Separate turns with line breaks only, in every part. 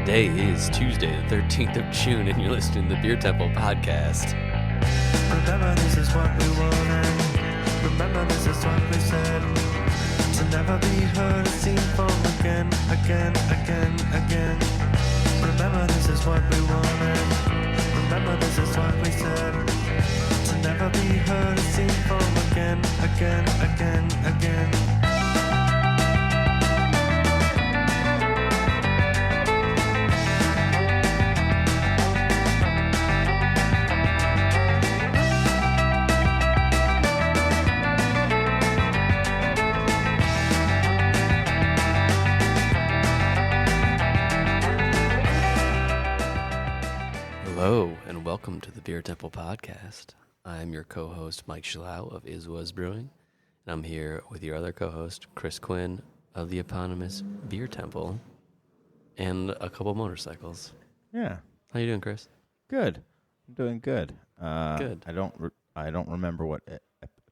Today is Tuesday, the 13th of June, and you're listening to the Beer Temple podcast.
Remember, this is what we wanted. Remember, this is what we said. To never be heard or seen from again. Remember, this is what we wanted. Remember, this is what we said. To never be heard or seen from again.
Hello, and welcome to the Beer Temple podcast. I'm your co-host, Mike Shalau of Is Was Brewing, and I'm here with your other co-host, Chris Quinn of the eponymous Beer Temple, and a couple motorcycles.
Yeah.
How you doing, Chris?
Good. I'm doing good.
Good.
I don't remember what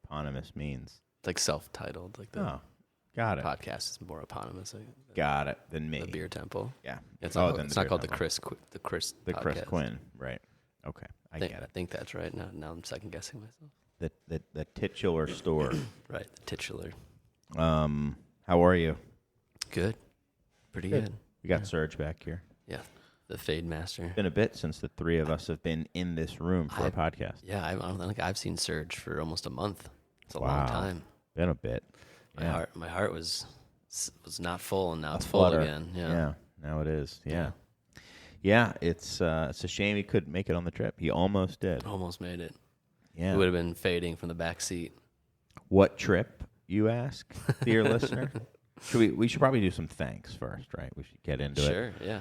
eponymous means.
It's like self-titled, like the
Got it.
podcast is more eponymous.
Got it. Than me.
The Beer Temple.
Yeah.
It's
then
not called the
Temple.
Chris
The Chris
podcast.
Quinn. Right. Okay. I get
I
it.
think that's right. Now I'm second guessing myself.
The titular store.
Right, the titular.
How are you?
Good. Pretty good.
We got Serge back here.
Yeah, the Fade Master.
It's been a bit since the three of us have been in this room for a podcast.
Yeah, I don't think I've seen Surge for almost a month. It's a long time.
Been a bit.
My heart was not full, and now it's
flutter.
full again. Yeah.
Now it is. Yeah. It's a shame he couldn't make it on the trip. He almost did.
Almost made it.
Yeah.
He would have been fading from the back seat.
What trip, you ask, dear listener? We should probably do some thanks first, right? We should get into it.
Sure, yeah.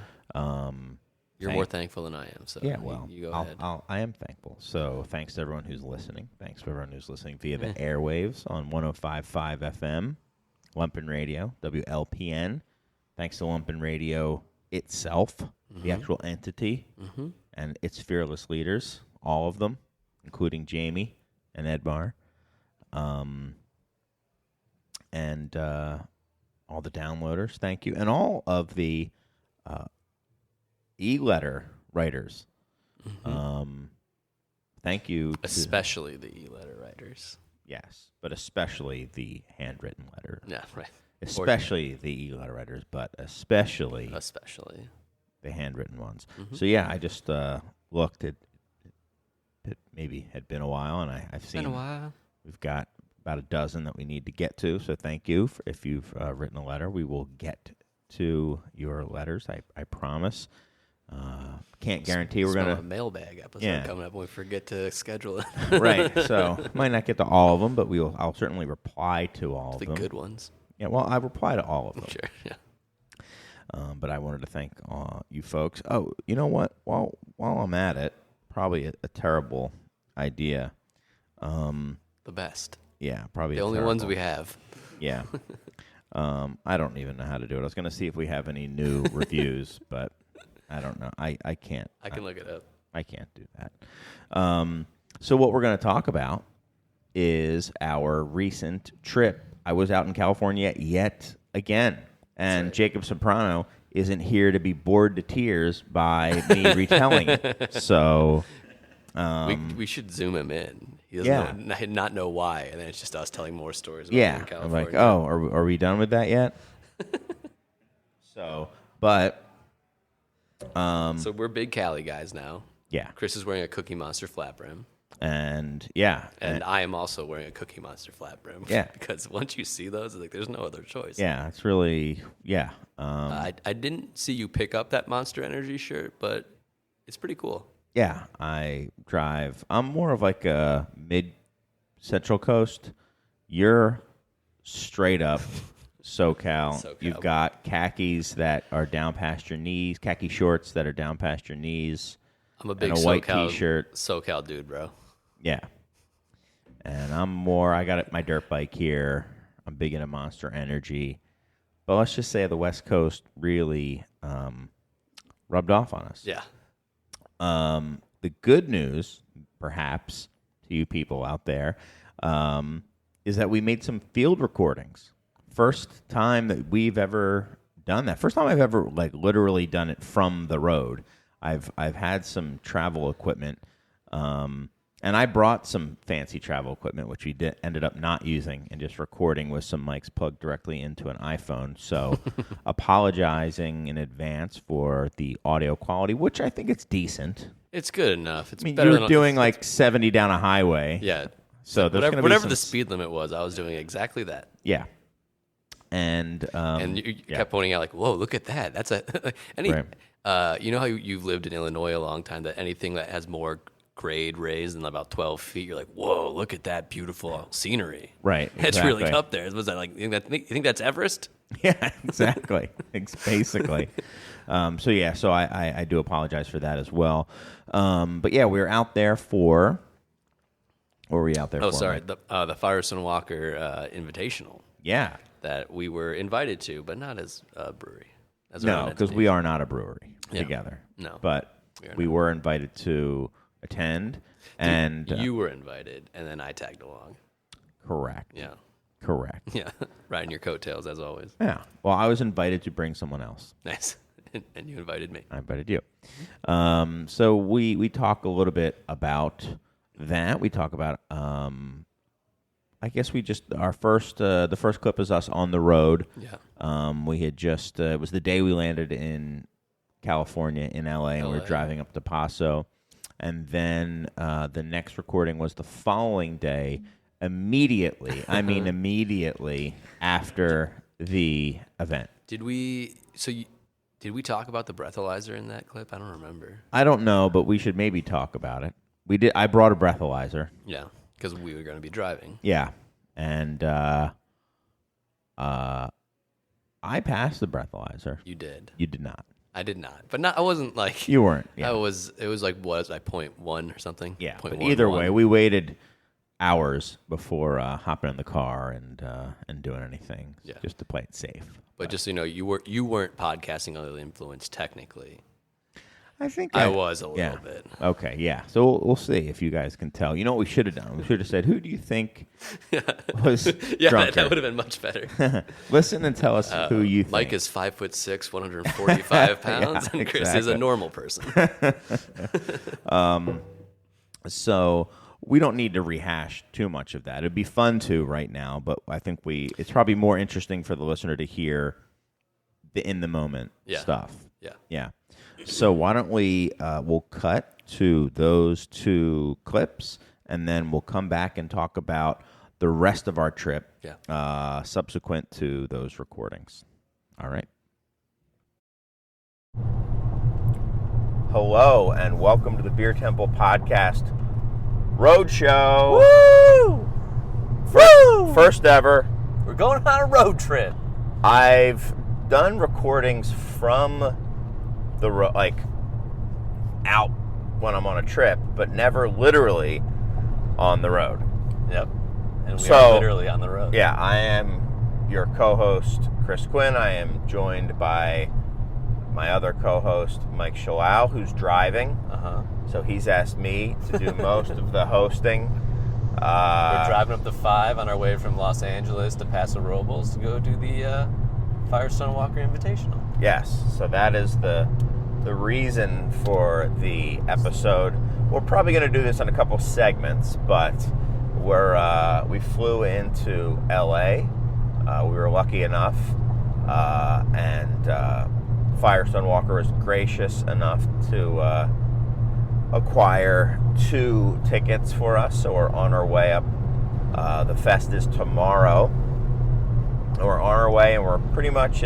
You're more thankful than I am, so
yeah, well,
you go ahead.
I am thankful. So thanks to everyone who's listening. Thanks to everyone who's listening via the airwaves on 105.5 FM, Lumpen Radio, WLPN. Thanks to Lumpen Radio itself, the actual entity, and its fearless leaders, all of them, including Jamie and Edmar, and all the downloaders. Thank you. And all of the e-letter writers. Thank you.
Especially the e-letter writers.
Yes, but especially the handwritten letter.
Yeah, right.
Especially the e-letter writers, but especially the handwritten ones. So yeah, I just looked at it. Maybe had been a while, and I've seen.
Been a while.
We've got about a dozen that we need to get to. So thank you if you've written a letter. We will get to your letters. I promise. Can't guarantee we're gonna
a mailbag episode coming up when we forget to schedule it.
Right. So might not get to all of them, but I'll certainly reply to all of them.
The good ones.
Yeah. Well, I reply to all of them.
Sure. Yeah.
But I wanted to thank you folks. Oh, you know what? While I'm at it, probably a terrible idea.
The best.
Yeah, probably
the only ones we have.
Yeah. I don't even know how to do it. I was going to see if we have any new reviews, but I don't know. I can't.
I can look it up.
I can't do that. So what we're going to talk about is our recent trip. I was out in California yet again, and Jacob Soprano isn't here to be bored to tears by me retelling it. So
we should zoom him in. He doesn't not know why, and then it's just us telling more stories about
yeah,
California.
I'm like, oh, are we done with that yet? So
we're big Cali guys now.
Yeah.
Chris is wearing a Cookie Monster flat brim.
And
I am also wearing a Cookie Monster flat brim.
Yeah.
Because once you see those, it's like there's no other choice.
Yeah, it's really
I didn't see you pick up that Monster Energy shirt, but it's pretty cool.
Yeah, I'm more of like a mid-Central Coast. You're straight up SoCal. You've got khakis that are down past your knees, khaki shorts that are down past your knees.
I'm a big
and a white T-shirt.
SoCal dude, bro.
Yeah. And I got my dirt bike here. I'm big into Monster Energy. But let's just say the West Coast really rubbed off on us.
Yeah.
The good news, perhaps, to you people out there, is that we made some field recordings. First time that we've ever done that. First time I've ever like literally done it from the road. I've had some travel equipment, and I brought some fancy travel equipment, which we ended up not using and just recording with some mics plugged directly into an iPhone. So apologizing in advance for the audio quality, which I think it's decent.
It's good enough. It's
I mean,
better
you're
than
doing like 70 down a highway.
Yeah.
So there's gonna be
whatever
some
the speed limit was, I was doing exactly that.
Yeah. And
you kept pointing out like, whoa, look at that. That's
Right.
You know how you've lived in Illinois a long time, that anything that has more grade raised than about 12 feet, you're like, whoa, look at that beautiful scenery.
Right.
It's
exactly.
really up there. Was that like, you think that's Everest?
Yeah, exactly. Basically. So I do apologize for that as well. But yeah, we were out there for. What were we out there for?
Oh, sorry. The Firestone Walker Invitational.
Yeah.
That we were invited to, but not as a brewery.
No, because we are not a brewery together.
No.
But we were invited to attend. And
you were invited, and then I tagged along.
Correct.
Yeah.
Correct.
Yeah. Riding your coattails, as always.
Yeah. Well, I was invited to bring someone else.
Nice. And you invited me.
I invited you. So we talk a little bit about that. We talk about I guess we just the first clip is us on the road.
Yeah.
We had just it was the day we landed in California in LA, and we were driving up to Paso, and then the next recording was the following day, immediately after the event.
Did we talk about the breathalyzer in that clip? I don't remember.
I don't know, but we should maybe talk about it. We did. I brought a breathalyzer.
Yeah, because we were going to be driving.
Yeah, and I passed the breathalyzer.
You did.
You did not.
I did not, but I wasn't like
you weren't. Yeah.
It was like what was I 0.1 or something?
Yeah. But
0.11.
either way, we waited hours before hopping in the car and doing anything, just to play it safe.
But just so you know, you weren't podcasting under the influence technically.
I think
I was a little bit.
Okay, yeah. So we'll see if you guys can tell. You know what we should have done? We should have said, "Who do you think was drunker?"
That would have been much better.
Listen and tell us who you think.
Mike is 5'6", 145 pounds, and Chris is a normal person.
So we don't need to rehash too much of that. It'd be fun to right now, but I think it's probably more interesting for the listener to hear the in the moment stuff.
Yeah.
Yeah. So why don't we'll cut to those two clips, and then we'll come back and talk about the rest of our trip subsequent to those recordings. All right. Hello, and welcome to the Beer Temple Podcast Roadshow.
Woo! Woo!
First ever.
We're going on a road trip.
I've done recordings from the out when I'm on a trip, but never literally on the road.
Yep. And we are literally on the road.
Yeah, I am your co-host, Chris Quinn. I am joined by my other co-host, Mike Shalau, who's driving.
Uh-huh.
So he's asked me to do most of the hosting.
We're driving up the 5 on our way from Los Angeles to Paso Robles to go do the Firestone Walker Invitational.
Yes, so that is the reason for the episode. We're probably going to do this in a couple segments, but we flew into LA. We were lucky enough, and Firestone Walker was gracious enough to acquire 2 tickets for us, so we're on our way up. The fest is tomorrow. We're on our way, and we're pretty much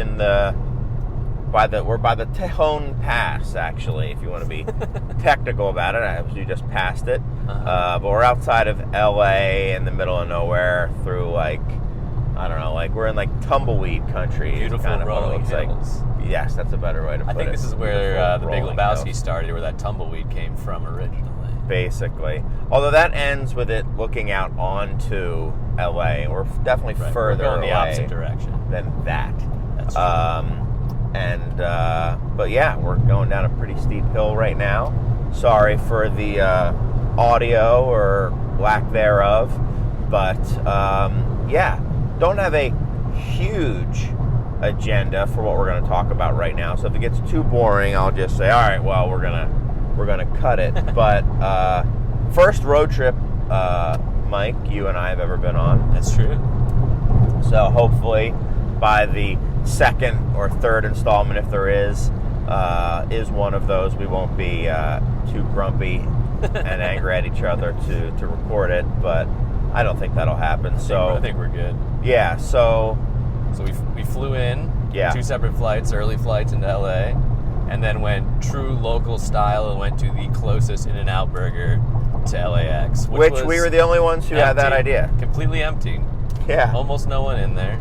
we're by the Tejon Pass, actually, if you want to be technical about it. We just passed it. But we're outside of LA in the middle of nowhere through I don't know, we're in tumbleweed country.
Beautiful
kind of
rolling hills.
Yes, that's a better way to put it.
I think this is where the Big Lebowski
hills.
started, where that tumbleweed came from originally.
Basically. Although that ends with it looking out onto LA. We're definitely further
We're going
away
the opposite direction
than that.
That's true.
But yeah, we're going down a pretty steep hill right now. Sorry for the audio or lack thereof, but don't have a huge agenda for what we're going to talk about right now. So if it gets too boring, I'll just say, all right, well, we're gonna cut it. But first road trip, Mike, you and I have ever been on.
That's true.
So hopefully by the second or third installment, if there is one of those, we won't be too grumpy and angry at each other to record it. But I don't think that'll happen.
I think we're good.
Yeah. So
we flew in.
Yeah.
2 separate flights, early flights into LA, and then went true local style and went to the closest In-N-Out burger to LAX,
which we were the only ones who had that idea.
Completely empty.
Yeah.
Almost no one in there.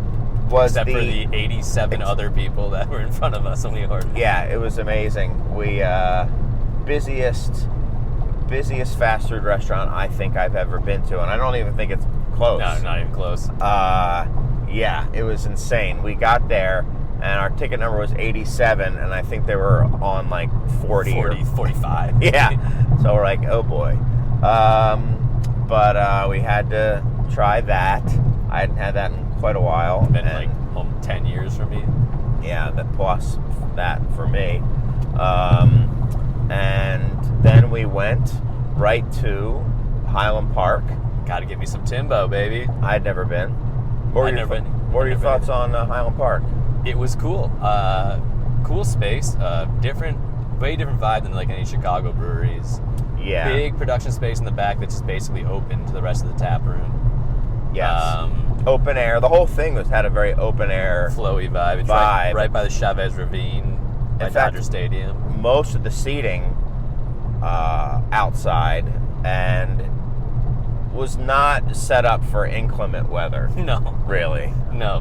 Except for the 87 other people that were in front of us when we ordered.
Yeah, it was amazing. We busiest fast food restaurant I think I've ever been to, and I don't even think it's close.
No, not even close.
Yeah, it was insane. We got there, and our ticket number was 87, and I think they were on like 40 or
45.
Yeah, so we're like, oh boy. But we had to try that. I hadn't had that in quite a while.
Been like 10 years for me.
Yeah, that plus that for me. And then we went right to Highland Park.
Got to give me some Timbo, baby.
I'd never been. What were your thoughts on Highland Park?
It was cool. Cool space. Way different vibe than like any Chicago breweries.
Yeah.
Big production space in the back that's just basically open to the rest of the tap room.
Yes. Open air. The whole thing had a very open air,
flowy vibe. It's right by the Chavez Ravine by Dodger Stadium.
Most of the seating outside and was not set up for inclement weather.
No.
Really?
No.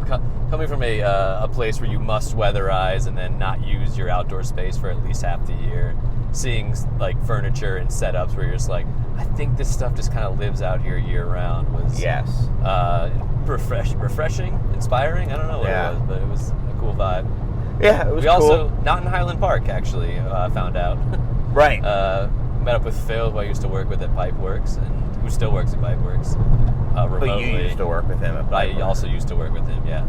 Coming from a place where you must weatherize and then not use your outdoor space for at least half the year, seeing like furniture and setups where you're just like, I think this stuff just kind of lives out here year round was refreshing, inspiring. I don't know what it was, but it was a cool vibe.
Yeah, it was cool.
We also, not in Highland Park actually, found out.
Right.
Met up with Phil, who I used to work with at Pipeworks, and who still works at Pipeworks remotely.
But you used to work with him at Pipeworks.
I also used to work with him, yeah.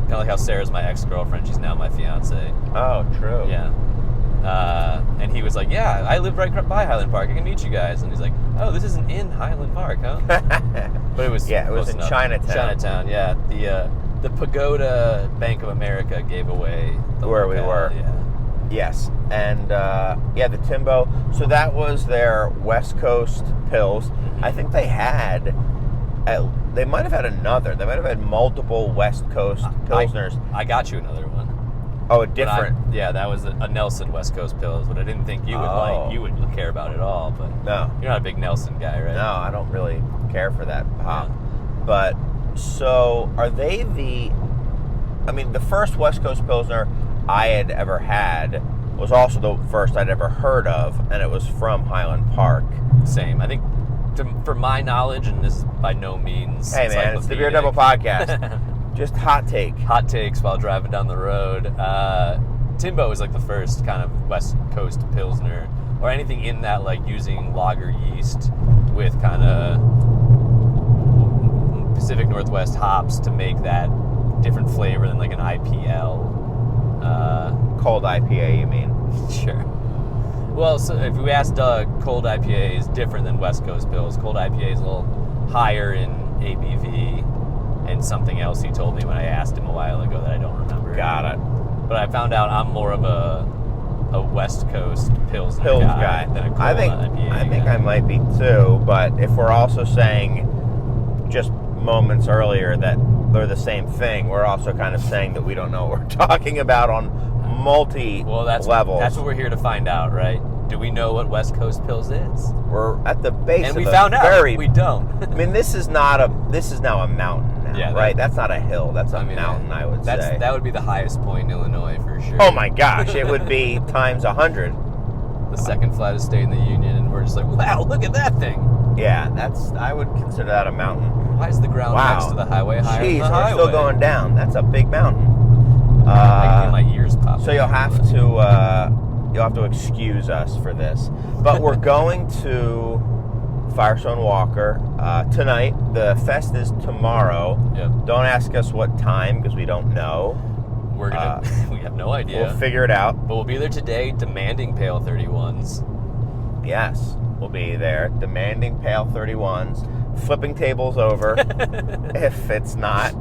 Kind of like how Sarah's my ex-girlfriend, she's now my fiance.
Oh, true.
Yeah. And he was like, yeah, I live right by Highland Park. I can meet you guys. And he's like, oh, this isn't in Highland Park, huh? But it was
it was in Chinatown.
Chinatown, yeah. The Pagoda Bank of America gave away
where we were.
Yeah.
Yes. And, the Timbo. So that was their West Coast Pils.
Mm-hmm.
I think they might have had another. They might have had multiple West Coast Pilsners.
I got you another one.
Oh, a different.
That was a Nelson West Coast Pils, but I didn't think you would like. You would care about it all, but
no,
you're not a big Nelson guy, right?
No, I don't really care for that hop.
Yeah.
But so are they the first West Coast Pilsner I had ever had was also the first I'd ever heard of, and it was from Highland Park.
Same. I think, for my knowledge, and this is by no means.
Hey man, it's the Beer Double Podcast. Just hot takes
while driving down the road. Timbo is like the first kind of West Coast Pilsner, or anything in that, like using lager yeast with kind of Pacific Northwest hops to make that different flavor than like an IPL.
Cold IPA, you mean?
Sure. Well, so if we ask Doug, cold IPA is different than West Coast Pils. Cold IPA is a little higher in ABV. And something else he told me when I asked him a while ago that I don't remember.
Got it.
But I found out I'm more of a West Coast Pils guy than a cold IPA
I think I might be too, but if we're also saying just moments earlier that they're the same thing, we're also kind of saying that we don't know what we're talking about on levels.
That's what we're here to find out, right? Do we know what West Coast Pils is?
We're at the base
and
of
we found out we don't.
I mean, this is now a mountain now, right? That's not a hill. That's a mountain, I would say.
That would be the highest point in Illinois for sure.
Oh my gosh, it would be times 100.
The second flattest state in the union, and we're just like, wow, look at that thing.
Yeah, I would consider that a mountain.
Why is the ground next to the highway higher than the highway?
We're still going down. That's a big mountain.
I can feel my ears pop.
So you'll have to excuse us for this. But we're going to Firestone Walker tonight. The fest is tomorrow.
Yep.
Don't ask us what time because we don't know.
We're gonna. We have no idea.
We'll figure it out.
But we'll be there today, demanding Pale 31s.
Yes, we'll be there demanding Pale 31s, flipping tables over if it's not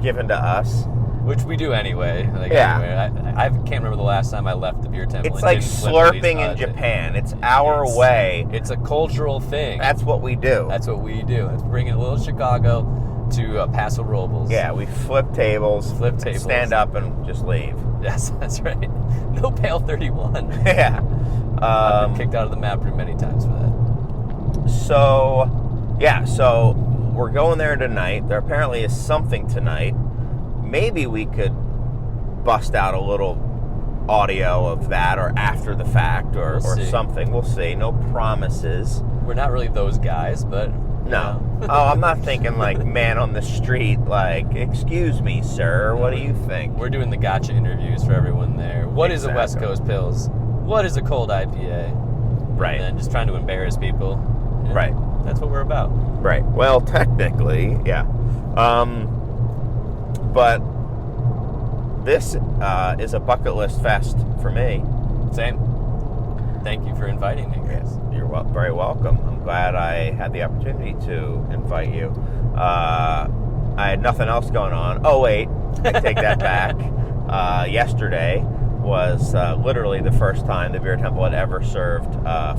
given to us.
Which we do anyway. Anyway. I can't remember the last time I left the beer temple.
It's like slurping in Japan. It's our way.
It's a cultural thing.
That's what we do.
Let's bring in a little Chicago to Paso Robles.
Yeah, we flip tables, stand up, and just leave.
Yes, that's right. No Pale 31.
Yeah.
I've been kicked out of the map pretty many times for that.
So we're going there tonight. There apparently is something tonight. Maybe we could bust out a little audio of that or after the fact or something. We'll see. No promises.
We're not really those guys, but...
No. Oh, I'm not thinking like man on the street, like, excuse me, sir, what do you think?
We're doing the gotcha interviews for everyone there. What is a West Coast Pils? What is a cold IPA?
Right.
And then just trying to embarrass people. Yeah,
right.
That's what we're about.
Right. Well, technically, yeah. But this is a bucket list fest for me.
Same. Thank you for inviting me, Chris.
Yes, you're very welcome. I'm glad I had the opportunity to invite you. I had nothing else going on. Oh, wait. I take that back. Yesterday was literally the first time the Beer Temple had ever served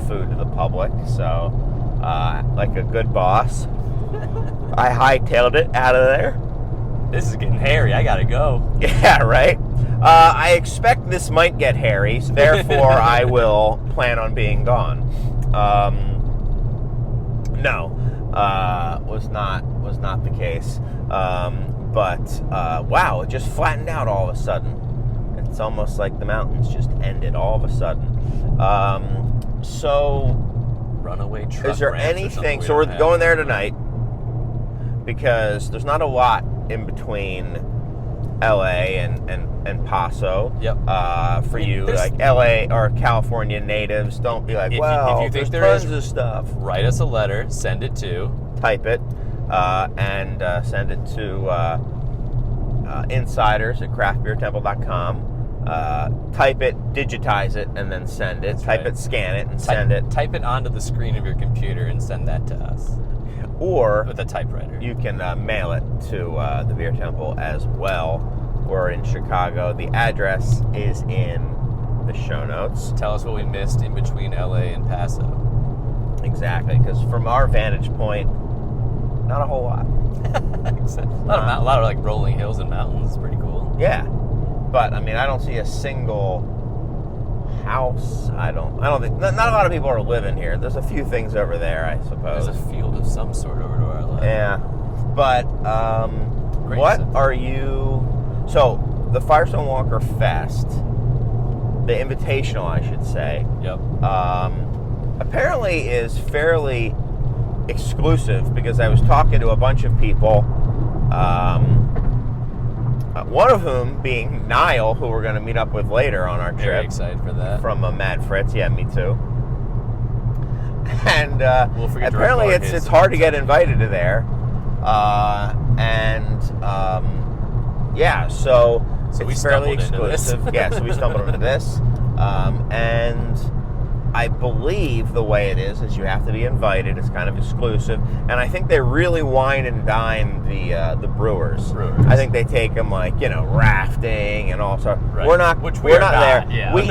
food to the public. So, like a good boss, I hightailed it out of there.
This is getting hairy. I gotta go.
Yeah, right? I expect this might get hairy, so therefore I will plan on being gone. No, was not the case. But wow, it just flattened out all of a sudden. It's almost like the mountains just ended all of a sudden. So,
runaway truck.
Is there anything? So we're going there tonight because there's not a lot in between LA and Paso.
Yep.
For you, like LA or California natives, don't be like,
if you think
there's tons of stuff.
Write us a letter, send it to.
Type it, and send it to insiders at craftbeertemple.com. Type it, digitize it, and then send it. Type it, scan it, and send it.
Type it onto the screen of your computer and send that to us.
Or
with a typewriter.
You can mail it to the Beer Temple as well. We're in Chicago. The address is in the show notes.
Tell us what we missed in between LA and Paso.
Exactly, because from our vantage point, not a whole lot.
a lot of like rolling hills and mountains. It's pretty cool.
Yeah, but I mean, I don't see a single house. I don't think not a lot of people are living here. There's a few things over there, I suppose.
There's a field of some sort over to our left.
Yeah, but what are you? So the Firestone Walker Fest, the Invitational, I should say.
Yep.
Apparently is fairly exclusive because I was talking to a bunch of people. One of whom being Niall, who we're going to meet up with later on our trip.
Very excited for that.
From Mad Fritz. Yeah, me too. And apparently it's hard to get invited to there. Yeah, so it's fairly exclusive. Yeah, so we stumbled into this. And I believe the way it is you have to be invited. It's kind of exclusive, and I think they really wine and dine the brewers. I think they take them rafting and all sorts. Right. We're not there. Yeah, we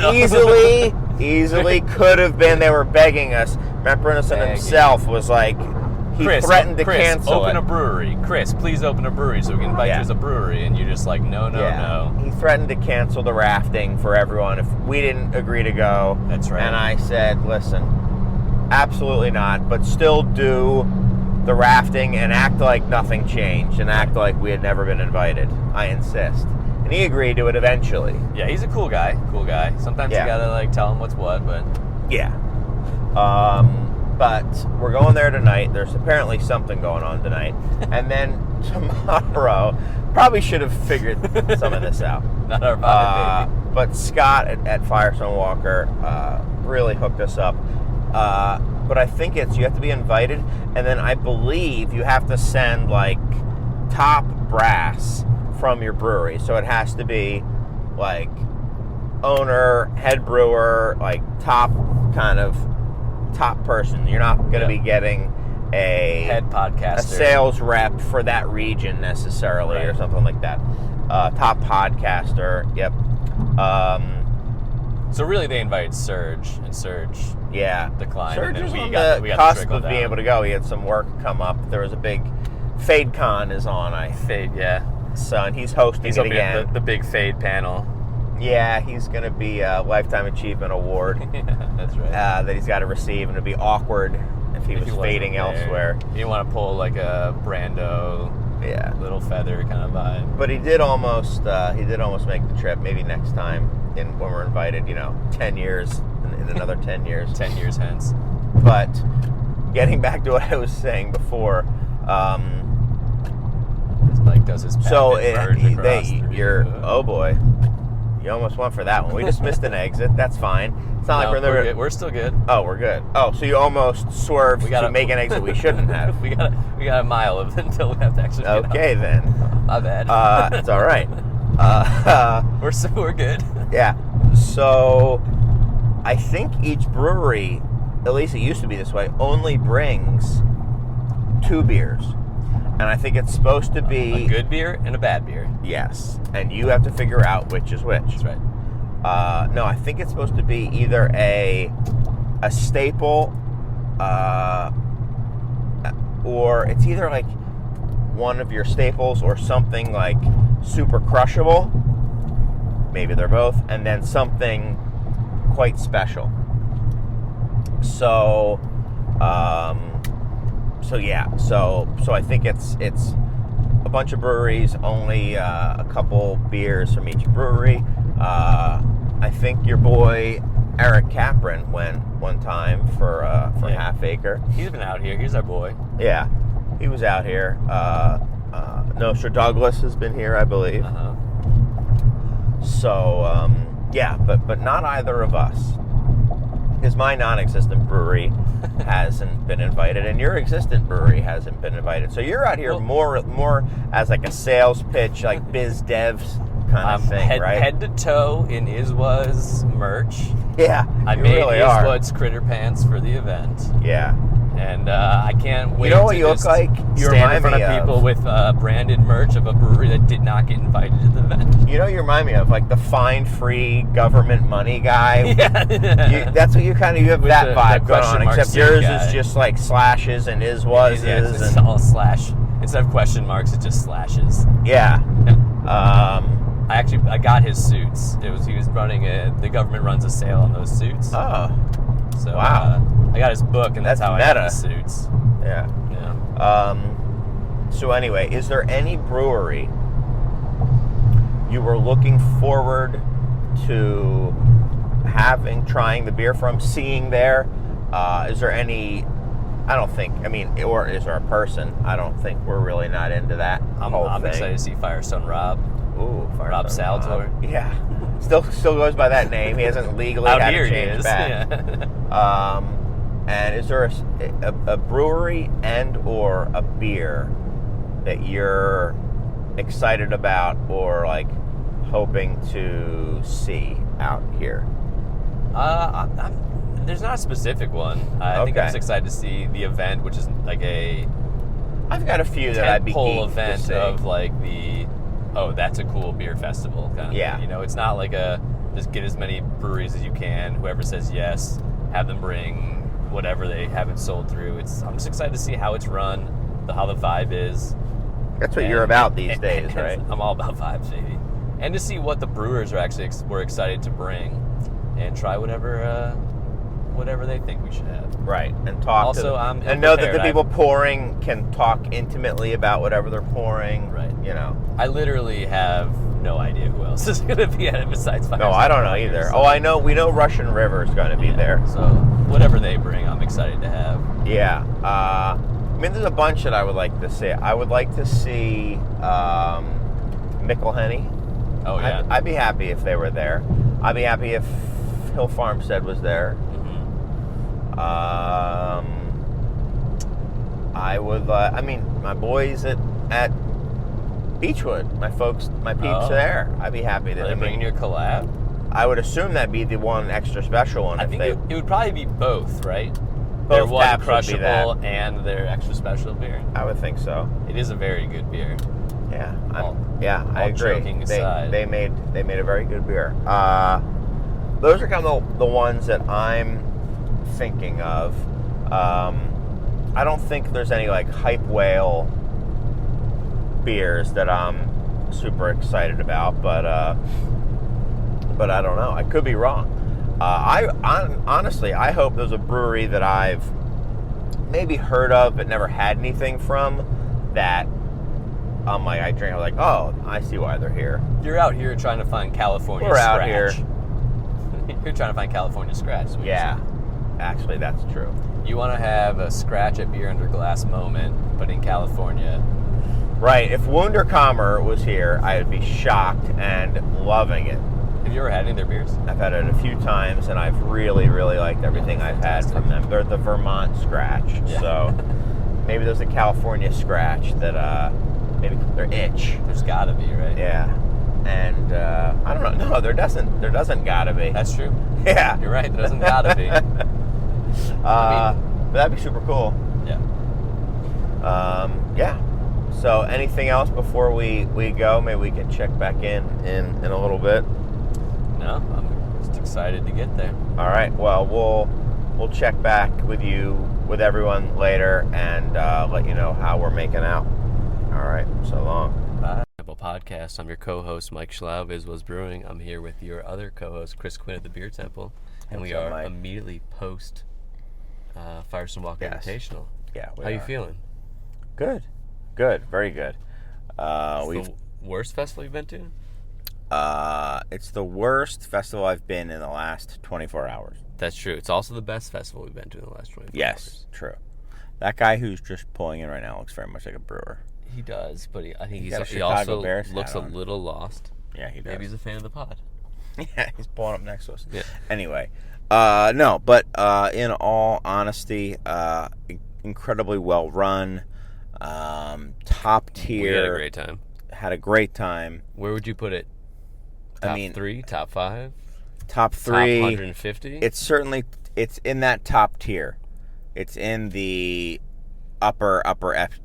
easily could have been. They were begging us. Matt Brunison himself was like, he threatened to cancel
open a brewery. Chris, please open a brewery so we can invite you as a brewery. And you're just like, no.
He threatened to cancel the rafting for everyone if we didn't agree to go.
That's right.
And I said, listen, absolutely not, but still do the rafting and act like nothing changed and act like we had never been invited. I insist. And he agreed to it eventually.
Yeah, he's a cool guy. Sometimes you gotta tell him what's what, but...
Yeah. But we're going there tonight. There's apparently something going on tonight. And then tomorrow, probably should have figured some of this out.
Not our body, baby.
But Scott at Firestone Walker really hooked us up. But I think you have to be invited, and then I believe you have to send top brass from your brewery. So it has to be like owner, head brewer, like top person. You're not going to be getting a
head podcaster,
a sales rep for that region necessarily, or something like that. Top podcaster. Yep.
So really, they invited Serge, and Serge declined.
Serge
and
was
then
on
we got
the
the
cusp
trickle
of being
down.
able to go. He had some work come up. There was a big FadeCon is on.
Fade, yeah.
So, and he's hosting it again.
The big Fade panel.
Yeah, he's going to be a Lifetime Achievement Award.
Yeah, that's right.
That he's got to receive, and it'd be awkward if he was fading elsewhere.
You didn't want to pull like a Brando, Little Feather kind of vibe.
But he did almost make the trip. Maybe next time, when we're invited, 10 years, in another 10 years.
10 years hence.
But getting back to what I was saying before,
Mike does his
so
oh
boy, you almost went for that one. We just missed an exit. That's fine. It's not like
we're still good.
Oh, we're good. Oh, so you almost swerved to make an exit we shouldn't have.
we got a mile of it until we have to actually get
okay,
out.
then.
My bad.
It's all right.
We're good.
Yeah. So I think each brewery, at least it used to be this way, only brings 2 beers. And I think it's supposed to be
a good beer and a bad beer.
Yes. And you have to figure out which is which.
That's right.
No, I think it's supposed to be either a staple, or it's either like one of your staples or something like super crushable. Maybe they're both, and then something quite special. So, so I think it's a bunch of breweries, only a couple beers from each brewery. I think your boy Eric Capron went one time for Half Acre.
He's been out here. He's our boy.
Yeah, he was out here. Sir Douglas has been here, I believe.
Uh-huh.
So, but not either of us. Because my non-existent brewery hasn't been invited, and your existent brewery hasn't been invited. So you're out here more as like a sales pitch, like biz devs kind of thing, right?
Head to toe in Iswa's merch.
Yeah,
I made Iswa's Critter Pants for the event.
Yeah.
And I can't wait
to what you
just
look like? You
stand in front of people with branded merch of a brewery that did not get invited to the event.
You remind me of like the fine-free government money guy.
Yeah.
That's what you have
with
that vibe going on, except yours
guy.
is just like slashes and
it's all slash. Instead of question marks, it's just slashes.
Yeah.
I got his suits. He was running the government runs a sale on those suits.
Oh.
So
wow.
I got his book, and that's how
meta.
I got the suits.
Yeah. So anyway, is there any brewery you were looking forward to trying the beer from, seeing there? Is there any? I don't think. Or is there a person? I don't think we're really not into that whole
I'm
thing.
excited to see Firestone Rob.
Ooh,
Rob Saltor.
Yeah. Still goes by that name. He hasn't legally
Out
had
here
to change back.
Yeah.
And is there a brewery and or a beer that you're excited about or like hoping to see out here?
There's not a specific one. I think I'm just excited to see the event, which is like
I've got a few that I'd be keen
event
to see.
Of like that's a cool beer festival kind of thing. It's not like just get as many breweries as you can. Whoever says yes, have them bring whatever they haven't sold through. I'm just excited to see how it's run, how the vibe is.
That's what you're about these days, right?
I'm all about vibes, baby. And to see what the brewers were excited to bring, and try whatever they think we should have.
Right, and talk
also,
to them.
I'm
and know that the people pouring can talk intimately about whatever they're pouring.
Right.
I
literally have no idea who else is going to be at it besides Firestone.
No, I don't know either. So. We know Russian River is going to be there.
So whatever they bring, I'm excited to have.
Yeah. There's a bunch that I would like to see. I would like to see Mickelhenny.
Oh, yeah.
I'd be happy if they were there. I'd be happy if Hill Farmstead was there.
Mm-hmm.
I would. My boys at Beechwood. My peeps
Oh.
there. I'd be happy to.
Are they bringing you a collab?
I would assume that'd be the one extra special one.
I
if
think
they,
it would probably be both, right?
Both
Their one
taps would be
crushable
that.
and their extra special beer.
I would think so.
It is a very good beer.
Yeah,
all
I agree.
joking aside.
They made a very good beer. Those are kind of the ones that I'm thinking of. I don't think there's any like hype whale beers that I'm super excited about, but I don't know. I could be wrong. Honestly, I hope there's a brewery that I've maybe heard of but never had anything from that I drink. I'm like, oh, I see why they're here.
You're out here trying to find California
We're
scratch.
out here.
You're trying to find California scratch. is what you're
Yeah,
saying.
actually, that's true.
You want to have a scratch at beer under glass moment, but in California.
Right. If Wunderkammer was here, I would be shocked and loving it.
Have you ever had any of their beers?
I've had it a few times, and I've really, really liked everything I've had from them. They're the Vermont scratch,
Yeah.
so maybe there's a California scratch that maybe they're itch.
There's gotta be, right?
Yeah, and I don't know. No, there doesn't gotta be.
That's true.
Yeah,
You're right, there doesn't gotta be.
but that'd be super cool.
Yeah.
Yeah. So, anything else before we go? Maybe we can check back in a little bit.
No, I'm just excited to get there.
All right. Well, we'll check back with everyone later and let you know how we're making out. All right. So long.
Bye. Temple Podcast. I'm your co-host Mike Schlau of Is Was Brewing. I'm here with your other co-host Chris Quinn of the Beer Temple, and we
What's up,
are
Mike?
immediately post Firestone Walker
Yes.
Invitational.
Yeah.
How you feeling?
Good. Very good.
It's the worst festival you've been to?
It's the worst festival I've been in the last 24 hours.
That's true. It's also the best festival we've been to in the last 24
Yes,
hours.
true. That guy who's just pulling in right now looks very much like a brewer.
He does, but I think
got a
he
Chicago
also
Bears hat
looks a
on.
little lost.
Yeah, he does.
Maybe he's a fan of the pod.
Yeah, he's pulling up next to us.
Yeah.
Anyway, no, but in all honesty, incredibly well run, top tier.
We had a great time.
Had a great time.
Where would you put it? Top 3? Top 5?
Top 3.
Top 150?
It's in that top tier. It's in the upper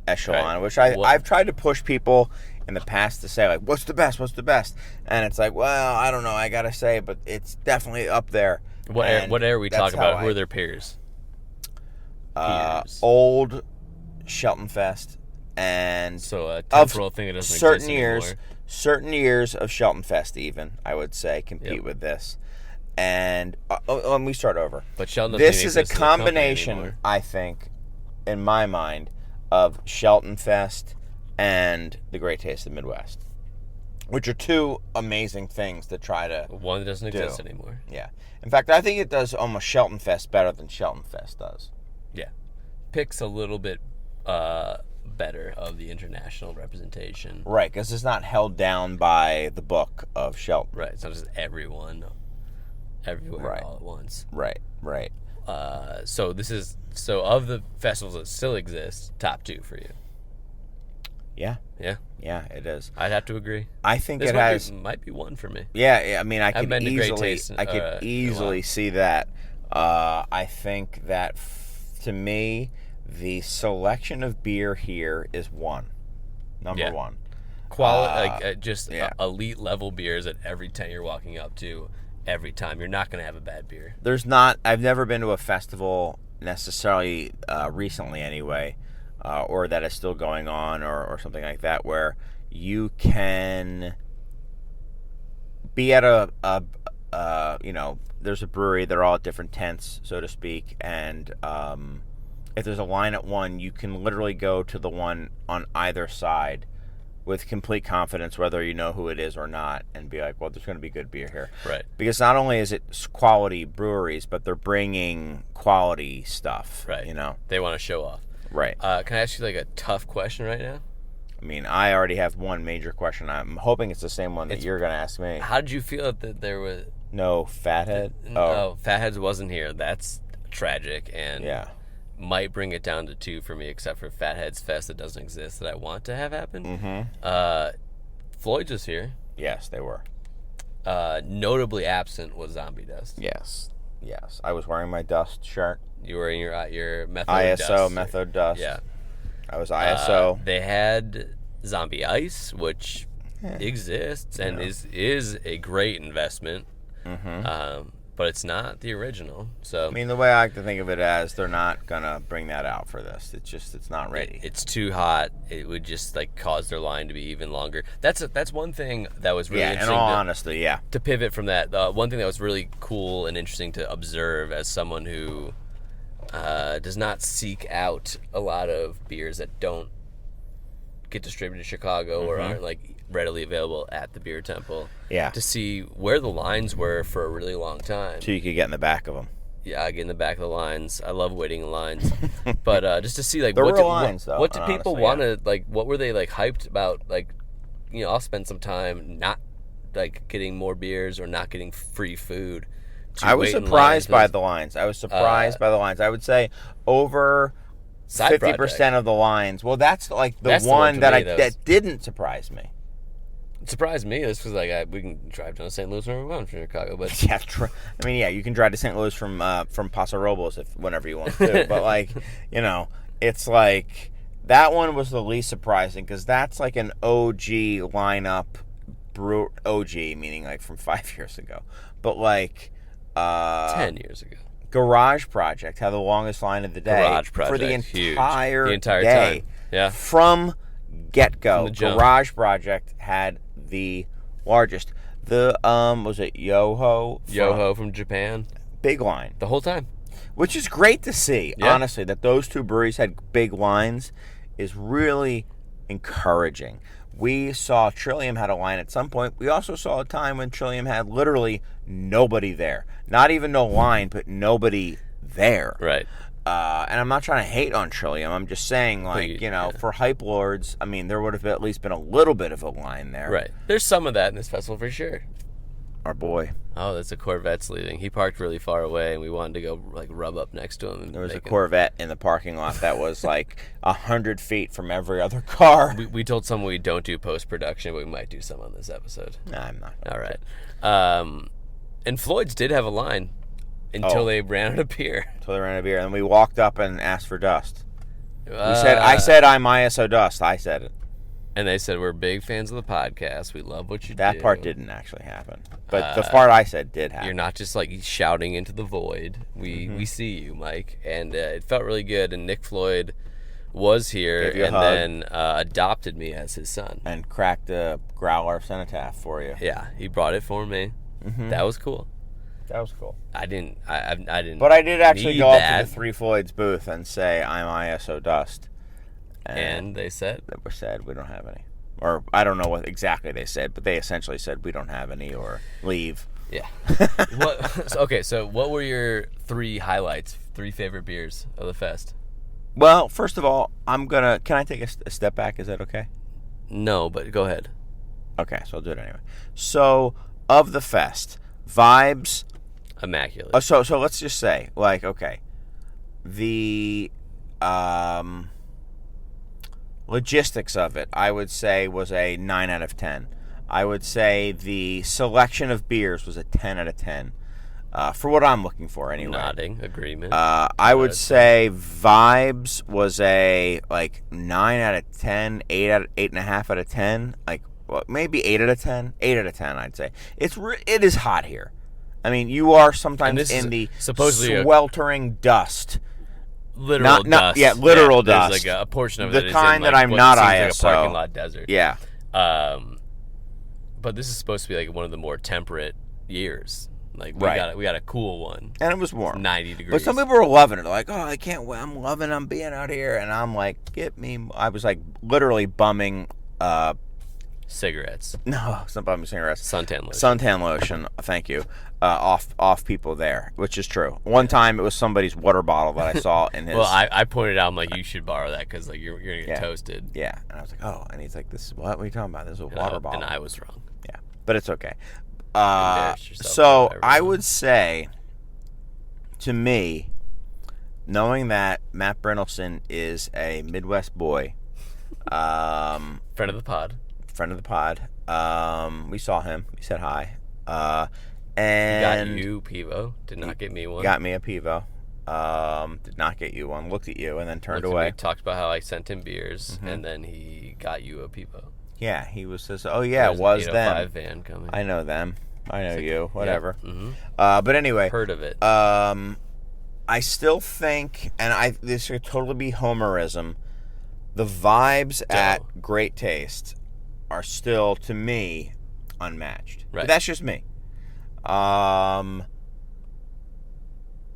echelon,
Right.
which I've tried to push people in the past to say, like, what's the best? And it's like, well, I don't know, I gotta say, but it's definitely up there.
What area are we
that's
talking
how
about? Who are their peers?
Old Shelton Fest and
So a temporal thing that doesn't exist anymore.
certain years of Shelton Fest, even I would say, compete with this. And let me start over.
But Shelton doesn't
This
even
is a
exist as company
combination,
anymore.
I think, in my mind, of Shelton Fest and the Great Taste of the Midwest, which are two amazing things to try to
One that doesn't
do.
exist anymore.
Yeah. In fact, I think it does almost Shelton Fest better than Shelton Fest does.
Yeah. Picks a little bit better of the international representation.
Right, because it's not held down by the book of Shelton.
Right. It's not just everyone everywhere
Right.
all at once.
Right.
So of the festivals that still exist, top 2 for you.
Yeah.
Yeah.
Yeah, it is.
I'd have to agree.
I think
This
it has.
might be 1 for me.
Yeah, I mean, I
I've
could
been to Great
easily,
Taste in-
I
in
could
a
easily
while.
see that. I think that to me, the selection of beer here is number
Yeah.
1.
Elite level beers at every tent you're walking up to. Every time you're not going to have a bad beer.
I've never been to a festival necessarily recently anyway, or that is still going on or something like that, where you can be at there's a brewery, they're all at different tents, so to speak, and if there's a line at one, you can literally go to the one on either side with complete confidence, whether you know who it is or not, and be like, well, there's going to be good beer here.
Right.
Because not only is it quality breweries, but they're bringing quality stuff.
Right.
You know?
They want to show off.
Right.
Can I ask you like a tough question right now?
I mean, I already have one major question. I'm hoping it's the same one that you're going to ask me.
How did you feel that there was...
No Fathead?
No, Fatheads wasn't here. That's tragic. And
Yeah.
might bring it down to 2 for me, except for Fatheads Fest that doesn't exist that I want to have happen.
Mm-hmm.
Floyd's was here.
Yes, they were.
Notably absent was Zombie Dust.
Yes. I was wearing my Dust shirt.
You were in your Method
ISO
Dust.
Method Dust.
Yeah.
I was ISO.
They had Zombie Ice, which exists and is a great investment.
Mm-hmm.
But it's not the original. So
I mean, the way I like to think of it as they're not gonna bring that out for this. It's not ready.
It's too hot. It would just like cause their line to be even longer. That's one thing that was really interesting.
In all honesty,
to pivot from that, one thing that was really cool and interesting to observe as someone who does not seek out a lot of beers that don't get distributed in Chicago or aren't like readily available at the Beer Temple.
Yeah.
To see where the lines were for a really long time.
So you could get in the back of them.
Yeah, I get in the back of the lines. I love waiting in lines. But just to see like
They're
what
real
do,
lines, though,
what do people
honestly,
want to like? What were they like hyped about? Like, I'll spend some time not like getting more beers or not getting free food.
I was surprised by the lines. I would say over 50% of the lines. Well, that's like the one that didn't surprise me.
It surprised me. This was like we can drive down to St. Louis whenever we want from Chicago, but
yeah, I mean, you can drive to St. Louis from Paso Robles whenever you want to. But like, it's like that one was the least surprising because that's like an OG lineup, OG meaning like from 5 years ago, but like
10 years ago.
Garage Project had the longest line of the day for the entire day.
Time. Yeah,
from get-go. Garage Project had the largest. The was it Yoho
from Japan?
Big line
the whole time,
which is great to see. Yeah. Honestly, that those two breweries had big lines is really encouraging. We saw Trillium had a line at some point. We also saw a time when Trillium had literally nobody there. Not even no line, but nobody there.
Right.
And I'm not trying to hate on Trillium. I'm just saying, like, for Hype Lords, I mean, there would have at least been a little bit of a line there.
Right. There's some of that in this festival for sure.
Our boy.
Oh, that's a Corvette's leaving. He parked really far away, and we wanted to go, like, rub up next to him.
There was a Corvette in the parking lot that was, like, 100 feet from every other car.
We told someone we don't do post-production, but we might do some on this episode.
No, I'm not.
All right. And Floyd's did have a line until they ran out of beer.
And we walked up and asked for Dust. I said I'm ISO Dust. I said it.
And they said, we're big fans of the podcast. We love what you do.
That part didn't actually happen. But the part I said did happen.
You're not just, like, shouting into the void. We see you, Mike. And it felt really good. And Nick Floyd was here and then adopted me as his son.
And cracked a growler cenotaph for you.
Yeah, he brought it for me. Mm-hmm. That was cool.
That was cool.
I didn't.
But I did actually go up to the Three Floyds booth and say I'm ISO Dust.
And they said?
They said we don't have any. Or I don't know what exactly they said, but they essentially said we don't have any or leave.
Yeah. So what were your 3 highlights, 3 favorite beers of the fest?
Well, first of all, can I take a step back? Is that okay?
No, but go ahead.
Okay, so I'll do it anyway. So, of the fest, vibes...
Immaculate.
So let's just say, like, okay, the logistics of it, I would say, was a 9 out of 10. I would say the selection of beers was a 10 out of 10. For what I'm looking for, anyway.
Nodding, agreement.
I would say vibes was a, 9 out of 10, 8.5 out of 10. Maybe 8 out of 10. 8 out of 10, I'd say. It is hot here. I mean, you are sometimes in the sweltering dust.
Literal dust.
Yeah, literal dust.
There's a portion of
it. The kind that I'm not ISO.
Like a parking lot desert.
Yeah.
But this is supposed to be one of the more temperate years. We got a cool one.
And it was warm.
It's 90 degrees.
But some people were loving it. They're like, oh, I can't wait. I'm loving being out here. And I'm like, I was literally bumming
cigarettes.
No, it's not bumming cigarettes.
Suntan lotion.
Suntan lotion. Thank you. Off people there, which is true. One time it was somebody's water bottle that I saw in his.
Well, I pointed out, I'm like, you should borrow that because you're gonna get toasted.
Yeah, and I was like, oh, and he's like, this is what are you talking about? This is a water bottle.
And I was wrong.
Yeah, but it's okay. So I would say, to me, knowing that Matt Brynelson is a Midwest boy,
Friend of the pod.
We saw him. We said hi.
He
And
got you, Pivo. Did not get me one.
got me a Pivo. Did not get you one. Looked at you and then turned
Looked at
away.
me, talked about how I sent him beers, and then he got you a Pivo.
Yeah, he was just, oh yeah,
There's
it was
an
them.
805 van coming.
I know them. I know you. Whatever.
Yeah. Mm-hmm.
But anyway,
Heard of it.
I still think, and this could totally be homerism, the vibes at Great Taste are still, to me, unmatched.
Right.
But that's just me.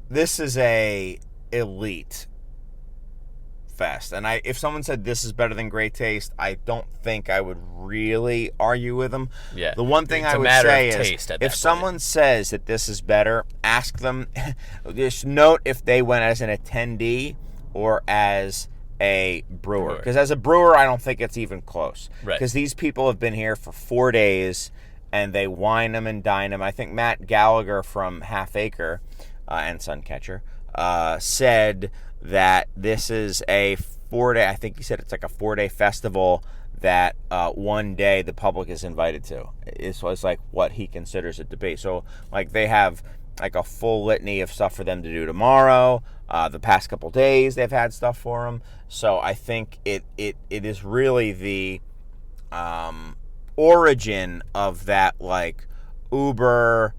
This is a elite fest, and if someone said this is better than Great Taste, I don't think I would really argue with them.
Yeah.
The one thing
It's
I
a
would
matter
say
of
is,
taste at
if
that point.
someone says that this is better, ask them. Just note if they went as an attendee or as a brewer, because as a brewer, I don't think it's even close.
Right.
Because these people have been here for 4 days, and they wine them and dine them. I think Matt Gallagher from Half Acre and Suncatcher said that this is a 4-day, I think he said it's like a 4-day festival that one day the public is invited to. It's like what he considers it to be. So like they have like a full litany of stuff for them to do tomorrow. The past couple days they've had stuff for them. So I think it is really the origin of that like Uber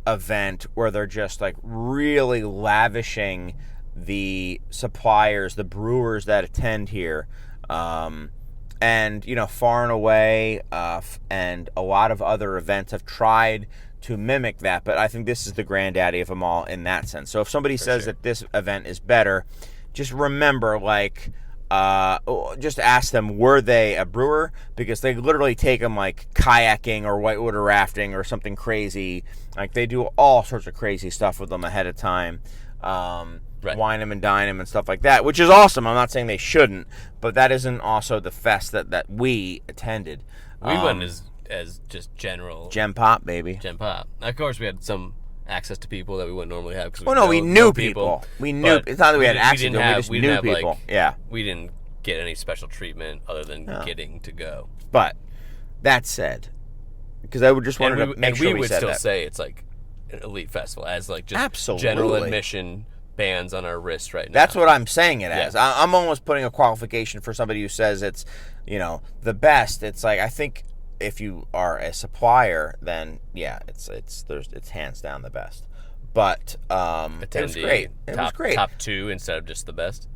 event where they're just like really lavishing the suppliers, the brewers that attend here, and Far and Away and a lot of other events have tried to mimic that, but I think this is the granddaddy of them all in that sense. So if somebody says that this event is better, just remember, just ask them, were they a brewer? Because they literally take them like kayaking or whitewater rafting or something crazy. Like they do all sorts of crazy stuff with them ahead of time.
Right.
Wine them and dine them and stuff like that, which is awesome. I'm not saying they shouldn't, but that isn't also the fest that we attended.
We went as just general
Gem Pop, baby.
Gem Pop. Of course, we had some access to people that we wouldn't normally have.
We knew people. We knew. It's not that we had access to them. We just knew people. Yeah.
We didn't get any special treatment other than getting to go.
But that said, because I would just wanted to make sure
we would
said
still
that.
say it's like an elite festival, as like just
Absolutely.
general admission bands on our wrists right now.
That's what I'm saying it as.
Yeah.
I'm almost putting a qualification for somebody who says it's, the best. It's like, I think if you are a supplier, then yeah, it's hands down the best. But it was great. It was great.
Top 2 instead of just the best.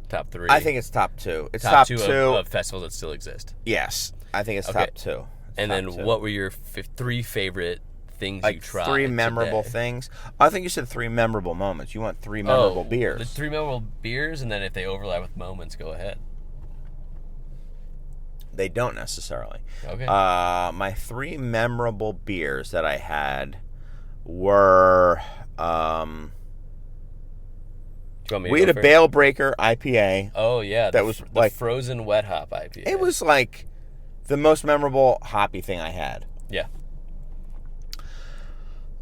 Top 3.
I think it's top 2. It's
top
two
of festivals that still exist.
Yes, I think it's
Okay.
top 2.
And then what were your 3 favorite things you tried?
3 memorable
today?
things. I think you said 3 memorable moments. You want 3 memorable beers.
The 3 memorable beers, and then if they overlap with moments, go ahead.
They don't necessarily.
Okay.
My 3 memorable beers that I had were we had a Bale Breaker IPA.
Oh yeah,
that was
the
like
frozen wet hop IPA.
It was like the most memorable hoppy thing I had.
Yeah.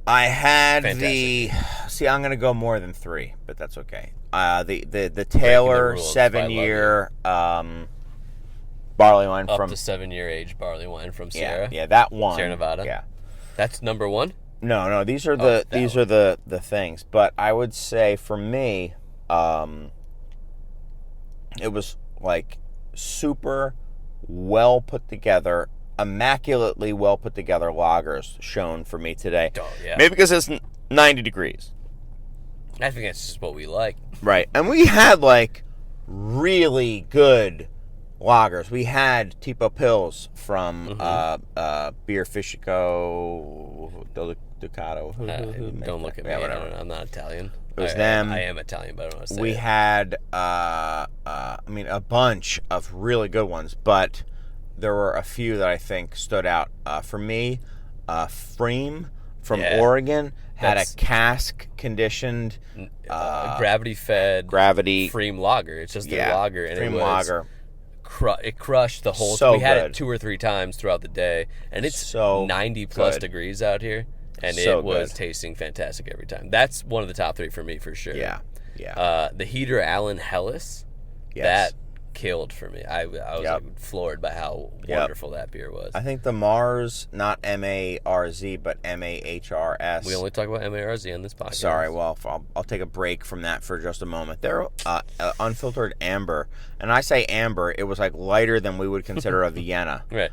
I had
Fantastic.
See, I'm gonna go more than 3, but that's okay. The Taylor 7-year barley wine
up
from
to 7-year age barley wine from Sierra.
Yeah, that one.
Sierra Nevada.
Yeah,
that's number 1.
No, these are the things. But I would say for me, it was like super well put together, immaculately well put together lagers shown for me today.
Oh yeah.
Maybe because it's 90 degrees.
I think that's just what we like.
Right, and we had like really good lagers. We had Tipo Pills from Beer Fishico Ducato.
Don't look at me. I'm not Italian.
It was them.
I am Italian, but I don't want to say
We
it.
had, a bunch of really good ones, but there were a few that I think stood out. For me, Freem from Oregon had a cask-conditioned...
gravity-fed Freem lager. It's just their lager. And
Freem lager.
It crushed the whole...
So
we had
good.
it 2 or 3 times throughout the day, and it's
so
90-plus
good.
degrees out here, and
So
it was
good.
tasting fantastic every time. That's one of the top 3 for me, for sure.
Yeah. Yeah.
The Heater Allen Hellas,
Yes.
that killed for me. I was
Yep.
like, floored by how
Yep.
wonderful that beer was.
I think the Mars, not M-A-R-Z, but M-A-H-R-S.
We only talk about MARZ on this podcast.
Sorry, well, I'll take a break from that for just a moment. They're unfiltered amber, and I say amber, it was like lighter than we would consider a Vienna.
Right.